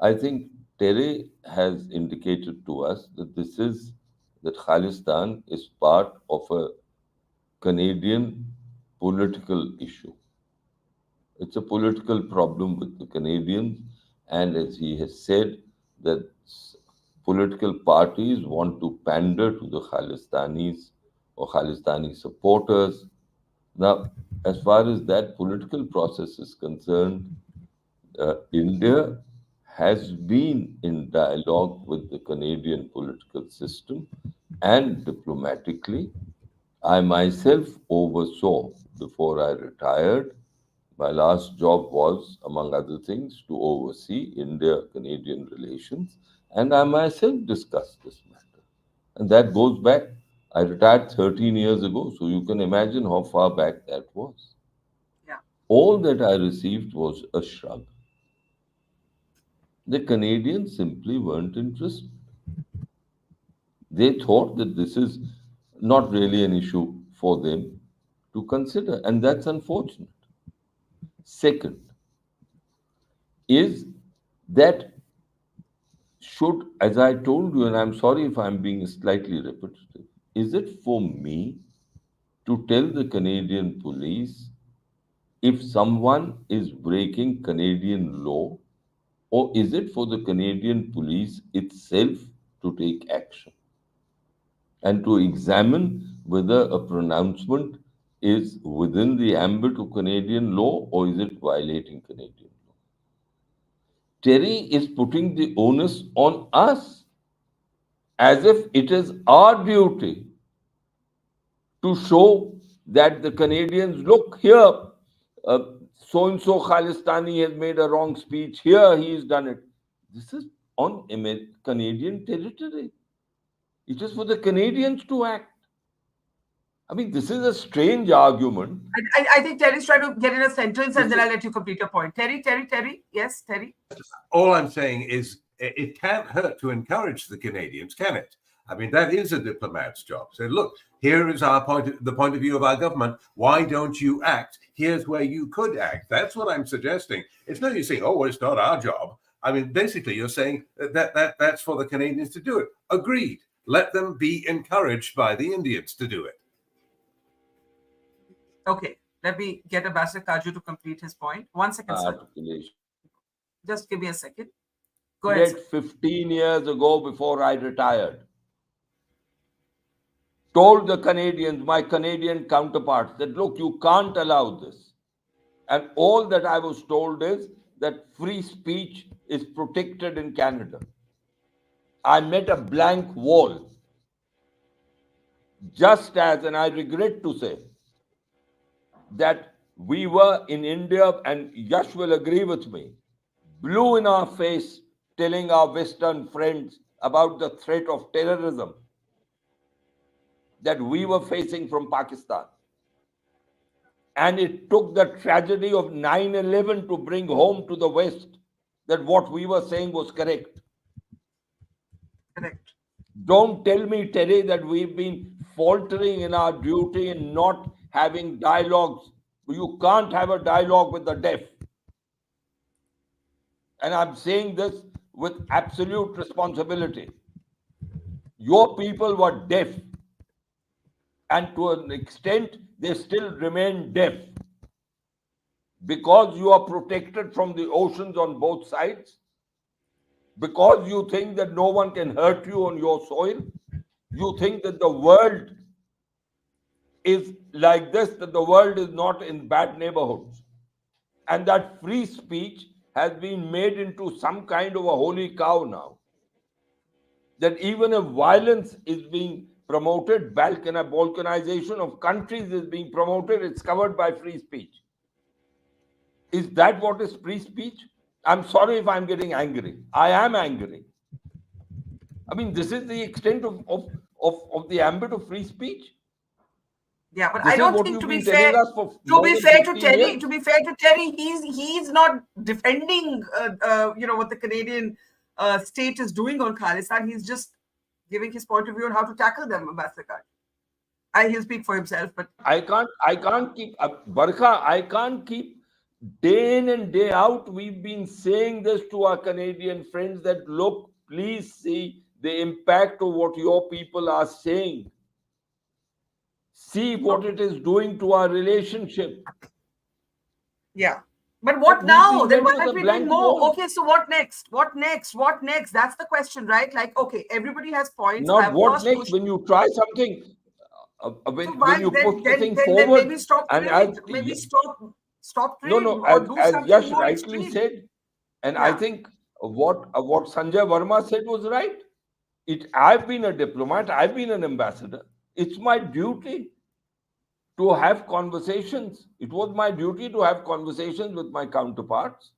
I think Terry has indicated to us that that Khalistan is part of a Canadian political issue. It's a political problem with the Canadians, and as he has said, that political parties want to pander to the Khalistanis or Khalistani supporters. Now, as far as that political process is concerned, India has been in dialogue with the Canadian political system, and diplomatically. I myself oversaw, before I retired, my last job was, among other things, to oversee India-Canadian relations, and I myself discussed this matter. And that goes back, I retired 13 years ago, so you can imagine how far back that was. Yeah. All that I received was a shrug. The Canadians simply weren't interested. They thought that this is not really an issue for them to consider, and that's unfortunate. Second is that should, as I told you, and I'm sorry if I'm being slightly repetitive, is it for me to tell the Canadian police if someone is breaking Canadian law, or is it for the Canadian police itself to take action and to examine whether a pronouncement is within the ambit of Canadian law or is it violating Canadian law? Terry is putting the onus on us as if it is our duty to show that the Canadians, look here, so-and-so Khalistani has made a wrong speech, here he has done it. This is on Canadian territory. It is for the Canadians to act. I mean, this is a strange argument. I think Terry's trying to get in a sentence, and then I'll let you complete your point. Terry? Yes, Terry? All I'm saying is it can't hurt to encourage the Canadians, can it? I mean, that is a diplomat's job. So look, here is the point of view of our government. Why don't you act? Here's where you could act. That's what I'm suggesting. It's not you saying, oh, well, it's not our job. I mean, basically, you're saying that's for the Canadians to do it. Agreed. Let them be encouraged by the Indians to do it. Okay, let me get Ambassador Katju to complete his point. 1 second, sir. Just give me a second. Go ahead. 15 years ago, before I retired, told the Canadians, my Canadian counterparts, that look, you can't allow this. And all that I was told is that free speech is protected in Canada. I met a blank wall. Just as, and I regret to say, that we were in India, and Yash will agree with me, blew in our face telling our Western friends about the threat of terrorism that we were facing from Pakistan. And it took the tragedy of 9/11 to bring home to the West that what we were saying was correct. Correct. Don't tell me, Terry, that we've been faltering in our duty and not having dialogues. You can't have a dialogue with the deaf. And I'm saying this with absolute responsibility. Your people were deaf. And to an extent, they still remain deaf. Because you are protected from the oceans on both sides. Because you think that no one can hurt you on your soil. You think that the world is like this, that the world is not in bad neighborhoods. And that free speech has been made into some kind of a holy cow now. That even if violence is being promoted, balkanization of countries is being promoted, it's covered by free speech. Is that what is free speech? I'm sorry if I'm getting angry. I am angry. I mean, this is the extent of the ambit of free speach. Yeah, but This I don't is what think, you've to be been fair, telling us for to more be than fair to 15 Terry, years. he's not defending, what the Canadian state is doing on Khalistan. He's just giving his point of view on how to tackle them, Ambassador Katju. He'll speak for himself, but I can't keep Barkha. I can't keep day in and day out. We've been saying this to our Canadian friends that look, please see the impact of what your people are saying. See what it is doing to our relationship. Yeah. But what now? Then why aren't we doing more? Wall. Okay, so what next? What next? What next? That's the question, right? Like, okay, everybody has points. Now, what next? When you try something, when you push the thing forward, then maybe stop trade. Maybe stop trade or do as something Yash more rightly extreme. said, and I think what Sanjay Verma said was right. I've been a diplomat, I've been an ambassador. It's my duty to have conversations. It was my duty to have conversations with my counterparts,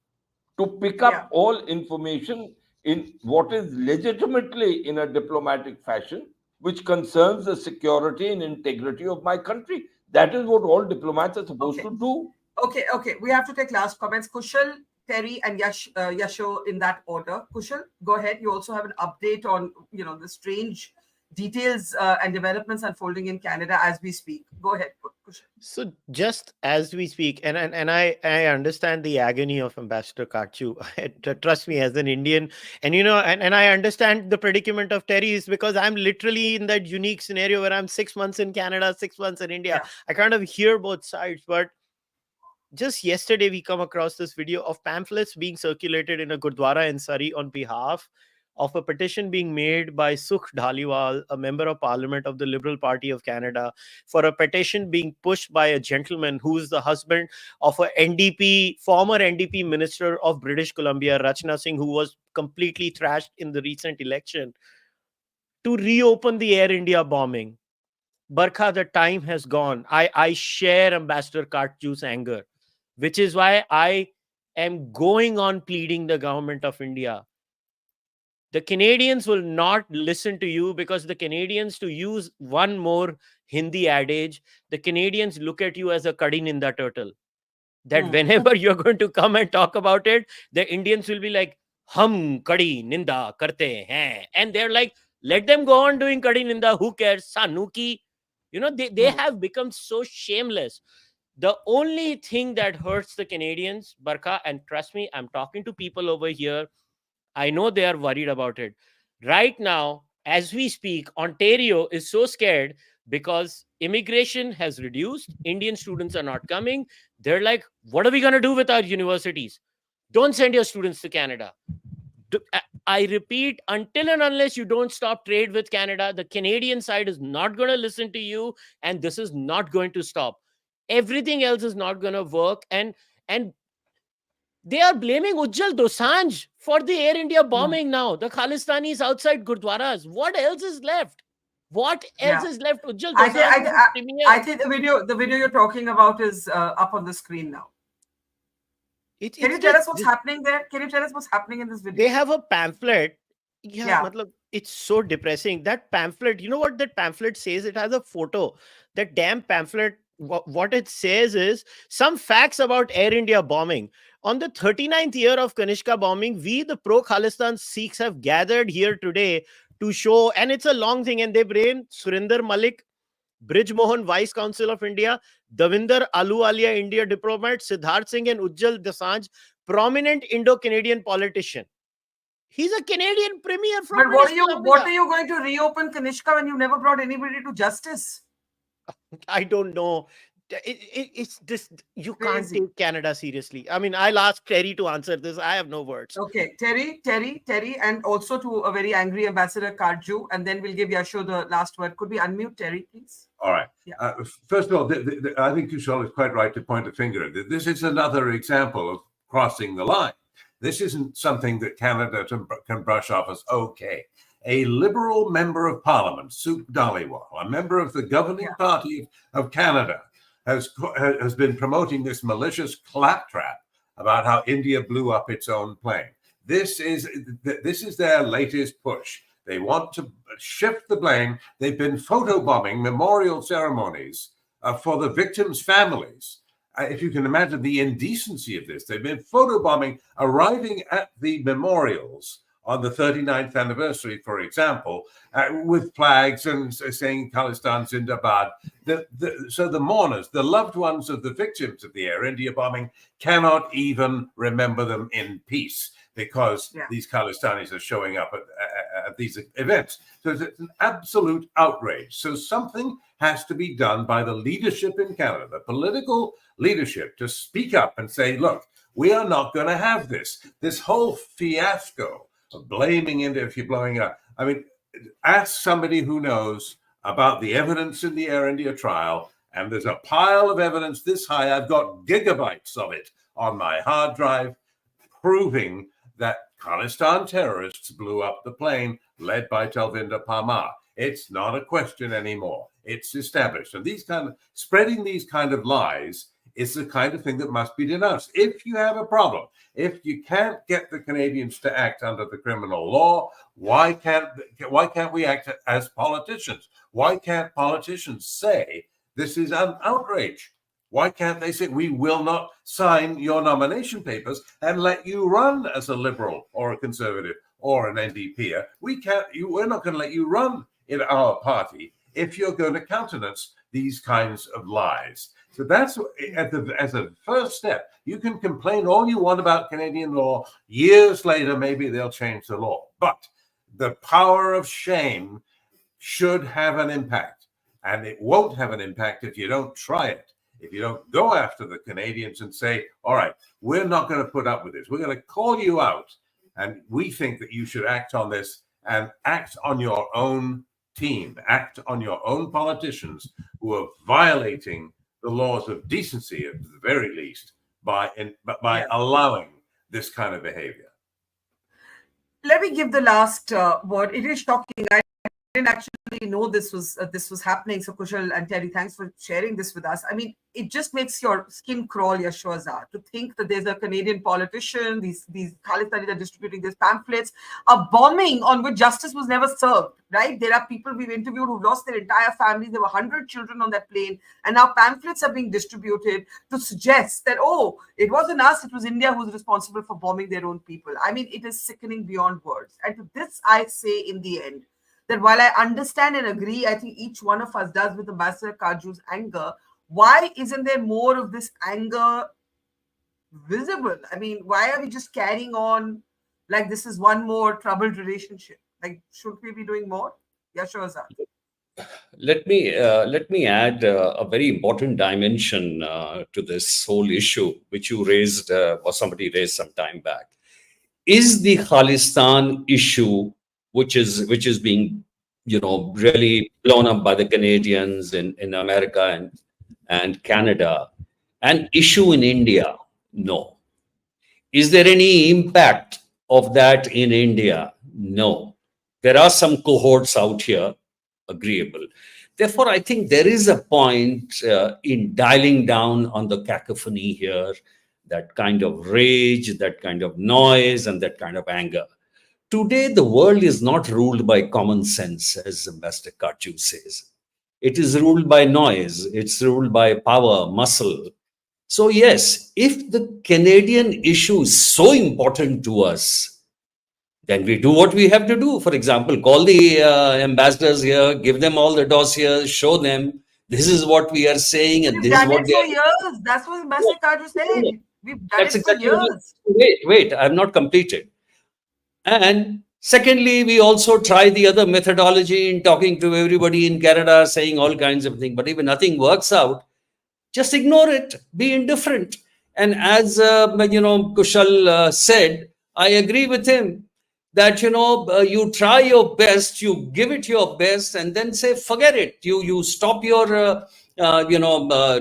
to pick up all information in what is legitimately in a diplomatic fashion, which concerns the security and integrity of my country. That is what all diplomats are supposed to do. Okay. We have to take last comments. Kushal, Terry, and Yasho in that order. Kushal, go ahead. You also have an update on the strange details and developments unfolding in Canada as we speak. Go ahead, Kushal. So just as we speak, and I understand the agony of Ambassador Katju. Trust me, as an Indian, and and I understand the predicament of Terry is because I'm literally in that unique scenario where I'm 6 months in Canada, 6 months in India. Yeah. I kind of hear both sides, but just yesterday we come across this video of pamphlets being circulated in a Gurdwara in Surrey on behalf of a petition being made by Sukh Dhaliwal, a member of parliament of the Liberal Party of Canada, for a petition being pushed by a gentleman who is the husband of a former NDP minister of British Columbia, Rachna Singh, who was completely thrashed in the recent election, to reopen the Air India bombing. Barkha, the time has gone. I share Ambassador Katju's anger, which is why I am going on pleading the government of India. The Canadians will not listen to you because the Canadians, to use one more Hindi adage, the Canadians look at you as a Kadi Ninda turtle. That whenever you're going to come and talk about it, the Indians will be like, hum Kadi Ninda karte hain. And they're like, let them go on doing Kadi Ninda. Who cares? Sanuki. They have become so shameless. The only thing that hurts the Canadians, Barkha, and trust me, I'm talking to people over here, I know they are worried about it. Right now, as we speak, Ontario is so scared because immigration has reduced. Indian students are not coming. They're like, what are we going to do with our universities? Don't send your students to Canada. I repeat, until and unless you don't stop trade with Canada, the Canadian side is not going to listen to you, and this is not going to stop. Everything else is not going to work, and they are blaming Ujjal Dosanjh for the Air India bombing now. The Khalistanis outside Gurdwaras. What else is left? What else is left? Ujjal Dosanjh. I think the video you're talking about is up on the screen now. Can you tell us what's happening there? Can you tell us what's happening in this video? They have a pamphlet. Matlab, it's so depressing. That pamphlet, you know what that pamphlet says? It has a photo. That damn pamphlet, what it says is some facts about Air India bombing. On the 39th year of Kanishka bombing, we, the pro-Khalistan Sikhs, have gathered here today to show, and it's a long thing, and they bring Surinder Malik, Brij Mohan, Vice Consul of India, Davinder Ahluwalia, India diplomat, Siddharth Singh and Ujjal Dosanjh, prominent Indo-Canadian politician. He's a Canadian premier from. But what are you going to reopen Kanishka when you never brought anybody to justice? I don't know. It's this. You can't take Canada seriously. I mean, I'll ask Terry to answer this. I have no words. Okay, Terry, and also to a very angry Ambassador Katju, and then we'll give Yasho the last word. Could we unmute Terry, please? All right. Yeah. First of all, I think Kushal is quite right to point a finger. This is another example of crossing the line. This isn't something that Canada can brush off as okay. A Liberal member of Parliament, Sup Dhaliwal, a member of the governing party of Canada, has been promoting this malicious claptrap about how India blew up its own plane. This is their latest push. They want to shift the blame. They've been photobombing memorial ceremonies for the victims' families. If you can imagine the indecency of this, they've been photobombing, arriving at the memorials on the 39th anniversary, for example, with flags and saying Khalistan Zindabad. So the mourners, the loved ones of the victims of the Air India bombing, cannot even remember them in peace because these Khalistanis are showing up at these events. So it's an absolute outrage. So something has to be done by the leadership in Canada, the political leadership, to speak up and say, look, we are not going to have this. This whole fiasco of blaming India if you're blowing up. I mean, ask somebody who knows about the evidence in the Air India trial, and there's a pile of evidence this high. I've got gigabytes of it on my hard drive proving that Khalistan terrorists blew up the plane led by Talvinder Parmar. It's not a question anymore. It's established. And spreading these kind of lies is the kind of thing that must be denounced. If you have a problem, if you can't get the Canadians to act under the criminal law, why can't we act as politicians? Why can't politicians say this is an outrage? Why can't they say we will not sign your nomination papers and let you run as a Liberal or a Conservative or an NDP? We're not going to let you run in our party if you're going to countenance these kinds of lies. So that's as a first step. You can complain all you want about Canadian law. Years later, maybe they'll change the law. But the power of shame should have an impact. And it won't have an impact if you don't try it. If you don't go after the Canadians and say, all right, we're not going to put up with this. We're going to call you out. And we think that you should act on this and act on your own team, act on your own politicians who are violating the laws of decency, at the very least, by allowing this kind of behavior. Let me give the last word. It is shocking. I didn't actually know this was happening. So Kushal and Terry, thanks for sharing this with us. I mean, it just makes your skin crawl, Yashovardhan, to think that there's a Canadian politician, these Khalistanis are distributing these pamphlets, a bombing on which justice was never served, right? There are people we've interviewed who've lost their entire families. There were 100 children on that plane, and now pamphlets are being distributed to suggest that, oh, it wasn't us, it was India who's responsible for bombing their own people. I mean, it is sickening beyond words. And to this, I say in the end, that while I understand and agree, I think each one of us does with Ambassador Katju's anger, why isn't there more of this anger visible? I mean, why are we just carrying on like this is one more troubled relationship? Like, shouldn't we be doing more? Yashovardhan. Let me add a very important dimension to this whole issue, which you raised, or somebody raised some time back. Is the Khalistan issue, which is being, really blown up by the Canadians in America and Canada, an issue in India? No. Is there any impact of that in India? No. There are some cohorts out here, agreeable. Therefore, I think there is a point in dialing down on the cacophony here, that kind of rage, that kind of noise, and that kind of anger. Today, the world is not ruled by common sense, as Ambassador Katju says. It is ruled by noise. It's ruled by power, muscle. So yes, if the Canadian issue is so important to us, then we do what we have to do. For example, call the ambassadors here, give them all the dossiers, show them this is what we are saying, and this is what they are. Years. That's what Ambassador Katju said. We've done it for years. Wait, I've not completed. And secondly, we also try the other methodology in talking to everybody in Canada, saying all kinds of things. But if nothing works out, just ignore it, be indifferent. And as Kushal said, I agree with him that you try your best, you give it your best, and then say forget it. You stop your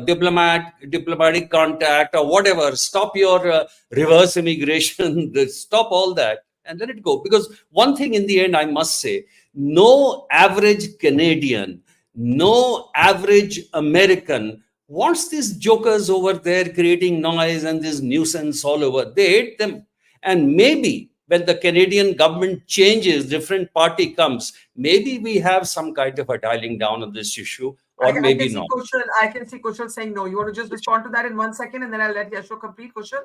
diplomatic contact or whatever. Stop your reverse immigration. Stop all that and let it go. Because one thing in the end, I must say, no average Canadian, no average American wants these jokers over there creating noise and this nuisance all over. They hate them. And maybe when the Canadian government changes, different party comes, maybe we have some kind of a dialing down on this issue, or maybe not. I can see Kushal saying no. You want to just respond to that in 1 second, and then I'll let Yasho complete. Kushal?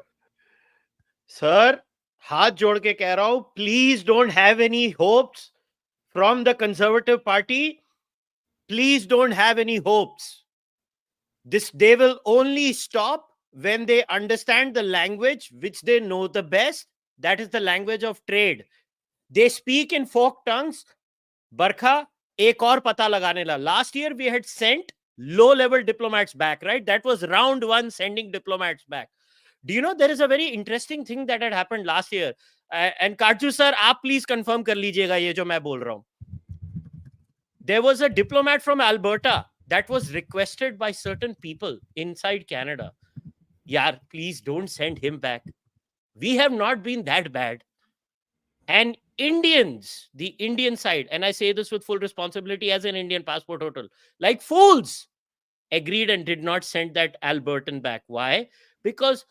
Sir, haath jod ke keh raha hu, please don't have any hopes from the Conservative Party. Please don't have any hopes. They will only stop when they understand the language which they know the best. That is the language of trade. They speak in folk tongues. Barkha, ek aur pata lagane la. Last year we had sent low-level diplomats back, right? That was round one, sending diplomats back. Do you know there is a very interesting thing that had happened last year? And Katju sir, aap please confirm kar lijiyega ye jo main bol raha hu. There was a diplomat from Alberta that was requested by certain people inside Canada. Yaar, please don't send him back. We have not been that bad. And Indians, the Indian side, and I say this with full responsibility as an Indian passport holder, like fools, agreed and did not send that Albertan back. Why? Because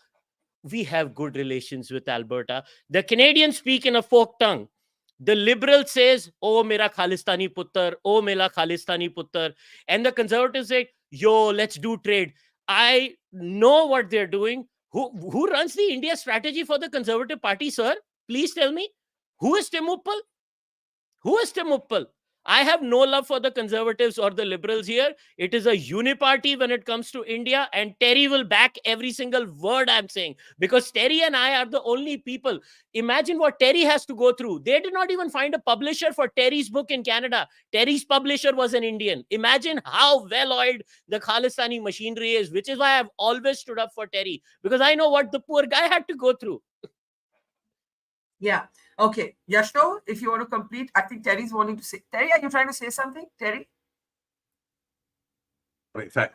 we have good relations with Alberta. The Canadians speak in a folk tongue. The liberal says, oh, mera Khalistani puttar, oh, mera Khalistani puttar. And the conservatives say, yo, let's do trade. I know what they're doing. Who runs the India strategy for the Conservative Party, sir? Please tell me. Who is Tim Uppal? Who is Tim Uppal? I have no love for the Conservatives or the Liberals here. It is a uniparty when it comes to India, and Terry will back every single word I'm saying, because Terry and I are the only people. Imagine what Terry has to go through. They did not even find a publisher for Terry's book in Canada. Terry's publisher was an Indian. Imagine how well-oiled the Khalistani machinery is, which is why I've always stood up for Terry, because I know what the poor guy had to go through. Yeah. Okay. Yashto, if you want to complete, I think Terry's wanting to say. Terry, are you trying to say something? Terry?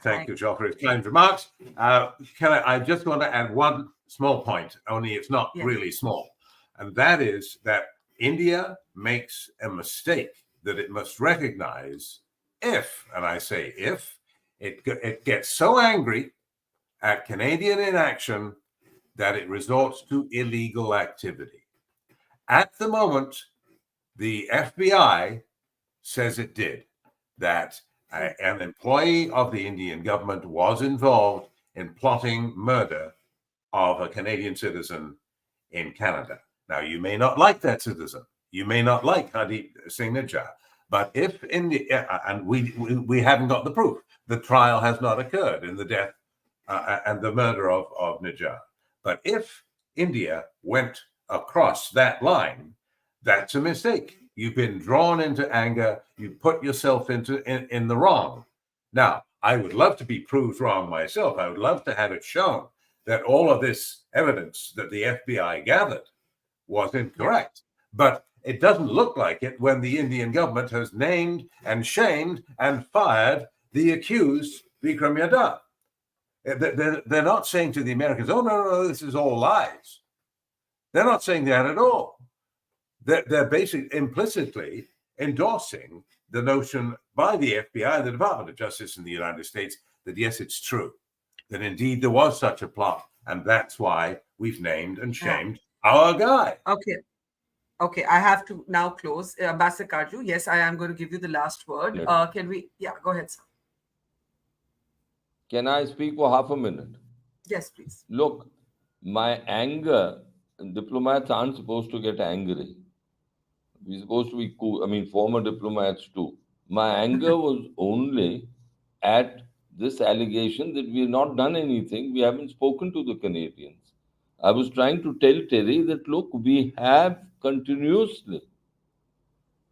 Thank you, Joel, for his kind remarks. I just want to add one small point, only it's not really small. And that is that India makes a mistake that it must recognize if, and I say if, it gets so angry at Canadian inaction that it resorts to illegal activity. At the moment, the FBI says it did, that an employee of the Indian government was involved in plotting murder of a Canadian citizen in Canada. Now, you may not like that citizen. You may not like Hardeep Singh Nijjar. But if India, and we haven't got the proof, the trial has not occurred in the death and the murder of Nijjar. But if India went across that line, that's a mistake. You've been drawn into anger. You put yourself in the wrong. Now, I would love to be proved wrong myself. I would love to have it shown that all of this evidence that the FBI gathered was incorrect. But it doesn't look like it when the Indian government has named and shamed and fired the accused Vikram Yadav. They're not saying to the Americans, oh, no, this is all lies. They're not saying that at all. They're basically implicitly endorsing the notion by the FBI, the Department of Justice in the United States, that yes, it's true, that indeed there was such a plot And that's why we've named and shamed our guy. Okay, I have to now close. Ambassador Katju, yes, I am going to give you the last word. Can we? Yeah, go ahead, sir. Can I speak for half a minute? Yes, please. Look, my anger, diplomats aren't supposed to get angry. We're supposed to be cool. I mean, former diplomats too. My anger was only at this allegation that we have not done anything. We haven't spoken to the Canadians. I was trying to tell Terry that, look, we have continuously,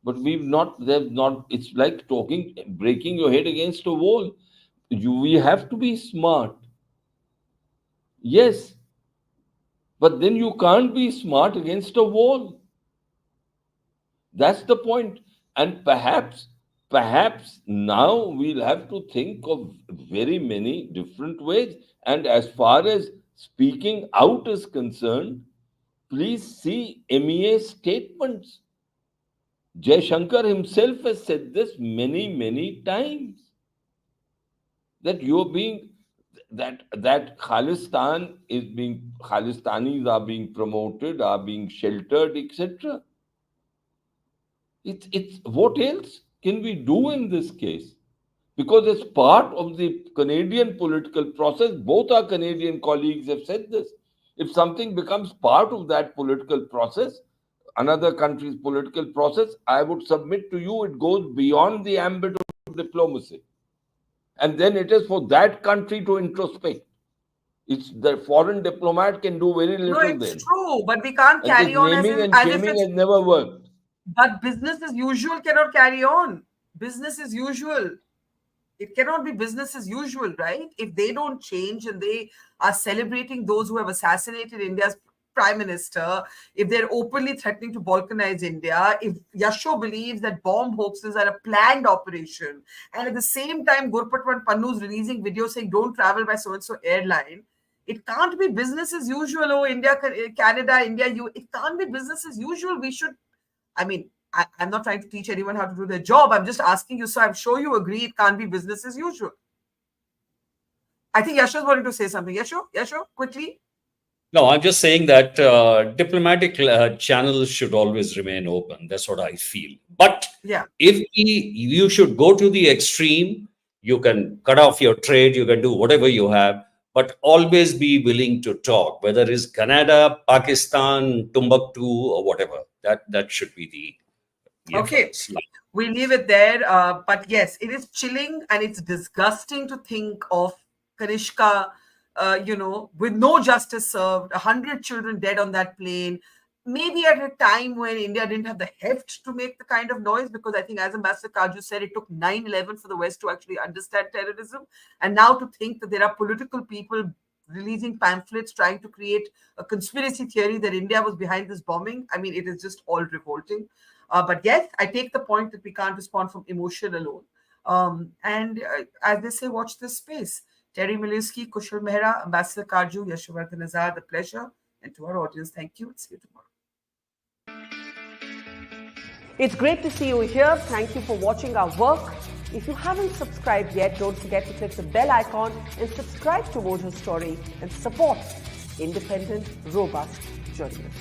but we've not, it's like breaking your head against a wall. We have to be smart. Yes. But then you can't be smart against a wall. That's the point. And perhaps now we'll have to think of very many different ways. And as far as speaking out is concerned, please see MEA statements. Jaishankar himself has said this many, many times. That that Khalistan Khalistanis are being promoted, are being sheltered, etc. It's what else can we do in this case? Because it's part of the Canadian political process. Both our Canadian colleagues have said this. If something becomes part of that political process, another country's political process, I would submit to you it goes beyond the ambit of diplomacy. And then it is for that country to introspect. It's the foreign diplomat can do very little there. No, it's true, but we can't carry on as if it's never worked. But business as usual cannot carry on. Business as usual. It cannot be business as usual, right? If they don't change and they are celebrating those who have assassinated India's Prime Minister, if they're openly threatening to balkanize India, if Yasho believes that bomb hoaxes are a planned operation, and at the same time Gurpatwan Pannu is releasing videos saying don't travel by so-and-so airline, it can't be business as usual. Oh, India, Canada, India, it can't be business as usual. We should, I mean, I'm not trying to teach anyone how to do their job. I'm just asking you, so I'm sure you agree it can't be business as usual. I think Yasho's wanting to say something. Yasho, quickly. No, I'm just saying that diplomatic channels should always remain open. That's what I feel. But if you should go to the extreme, you can cut off your trade, you can do whatever you have, but always be willing to talk, whether it's Canada, Pakistan, Timbuktu, or whatever. That should be the okay. We leave it there. But yes, it is chilling and it's disgusting to think of Kanishka, with no justice served, 100 children dead on that plane, maybe at a time when India didn't have the heft to make the kind of noise, because I think, as Ambassador Katju said, it took 9/11 for the West to actually understand terrorism. And now to think that there are political people releasing pamphlets trying to create a conspiracy theory that India was behind this bombing, I mean, it is just all revolting. But yes, I take the point that we can't respond from emotion alone. As they say, watch this space. Terry Milewski, Kushal, Mehra, Ambassador Katju, Yashovardhan Azad, a pleasure. And to our audience, thank you. See you tomorrow. It's great to see you here. Thank you for watching our work. If you haven't subscribed yet, don't forget to click the bell icon and subscribe to Mojo Story and support independent, robust journalism.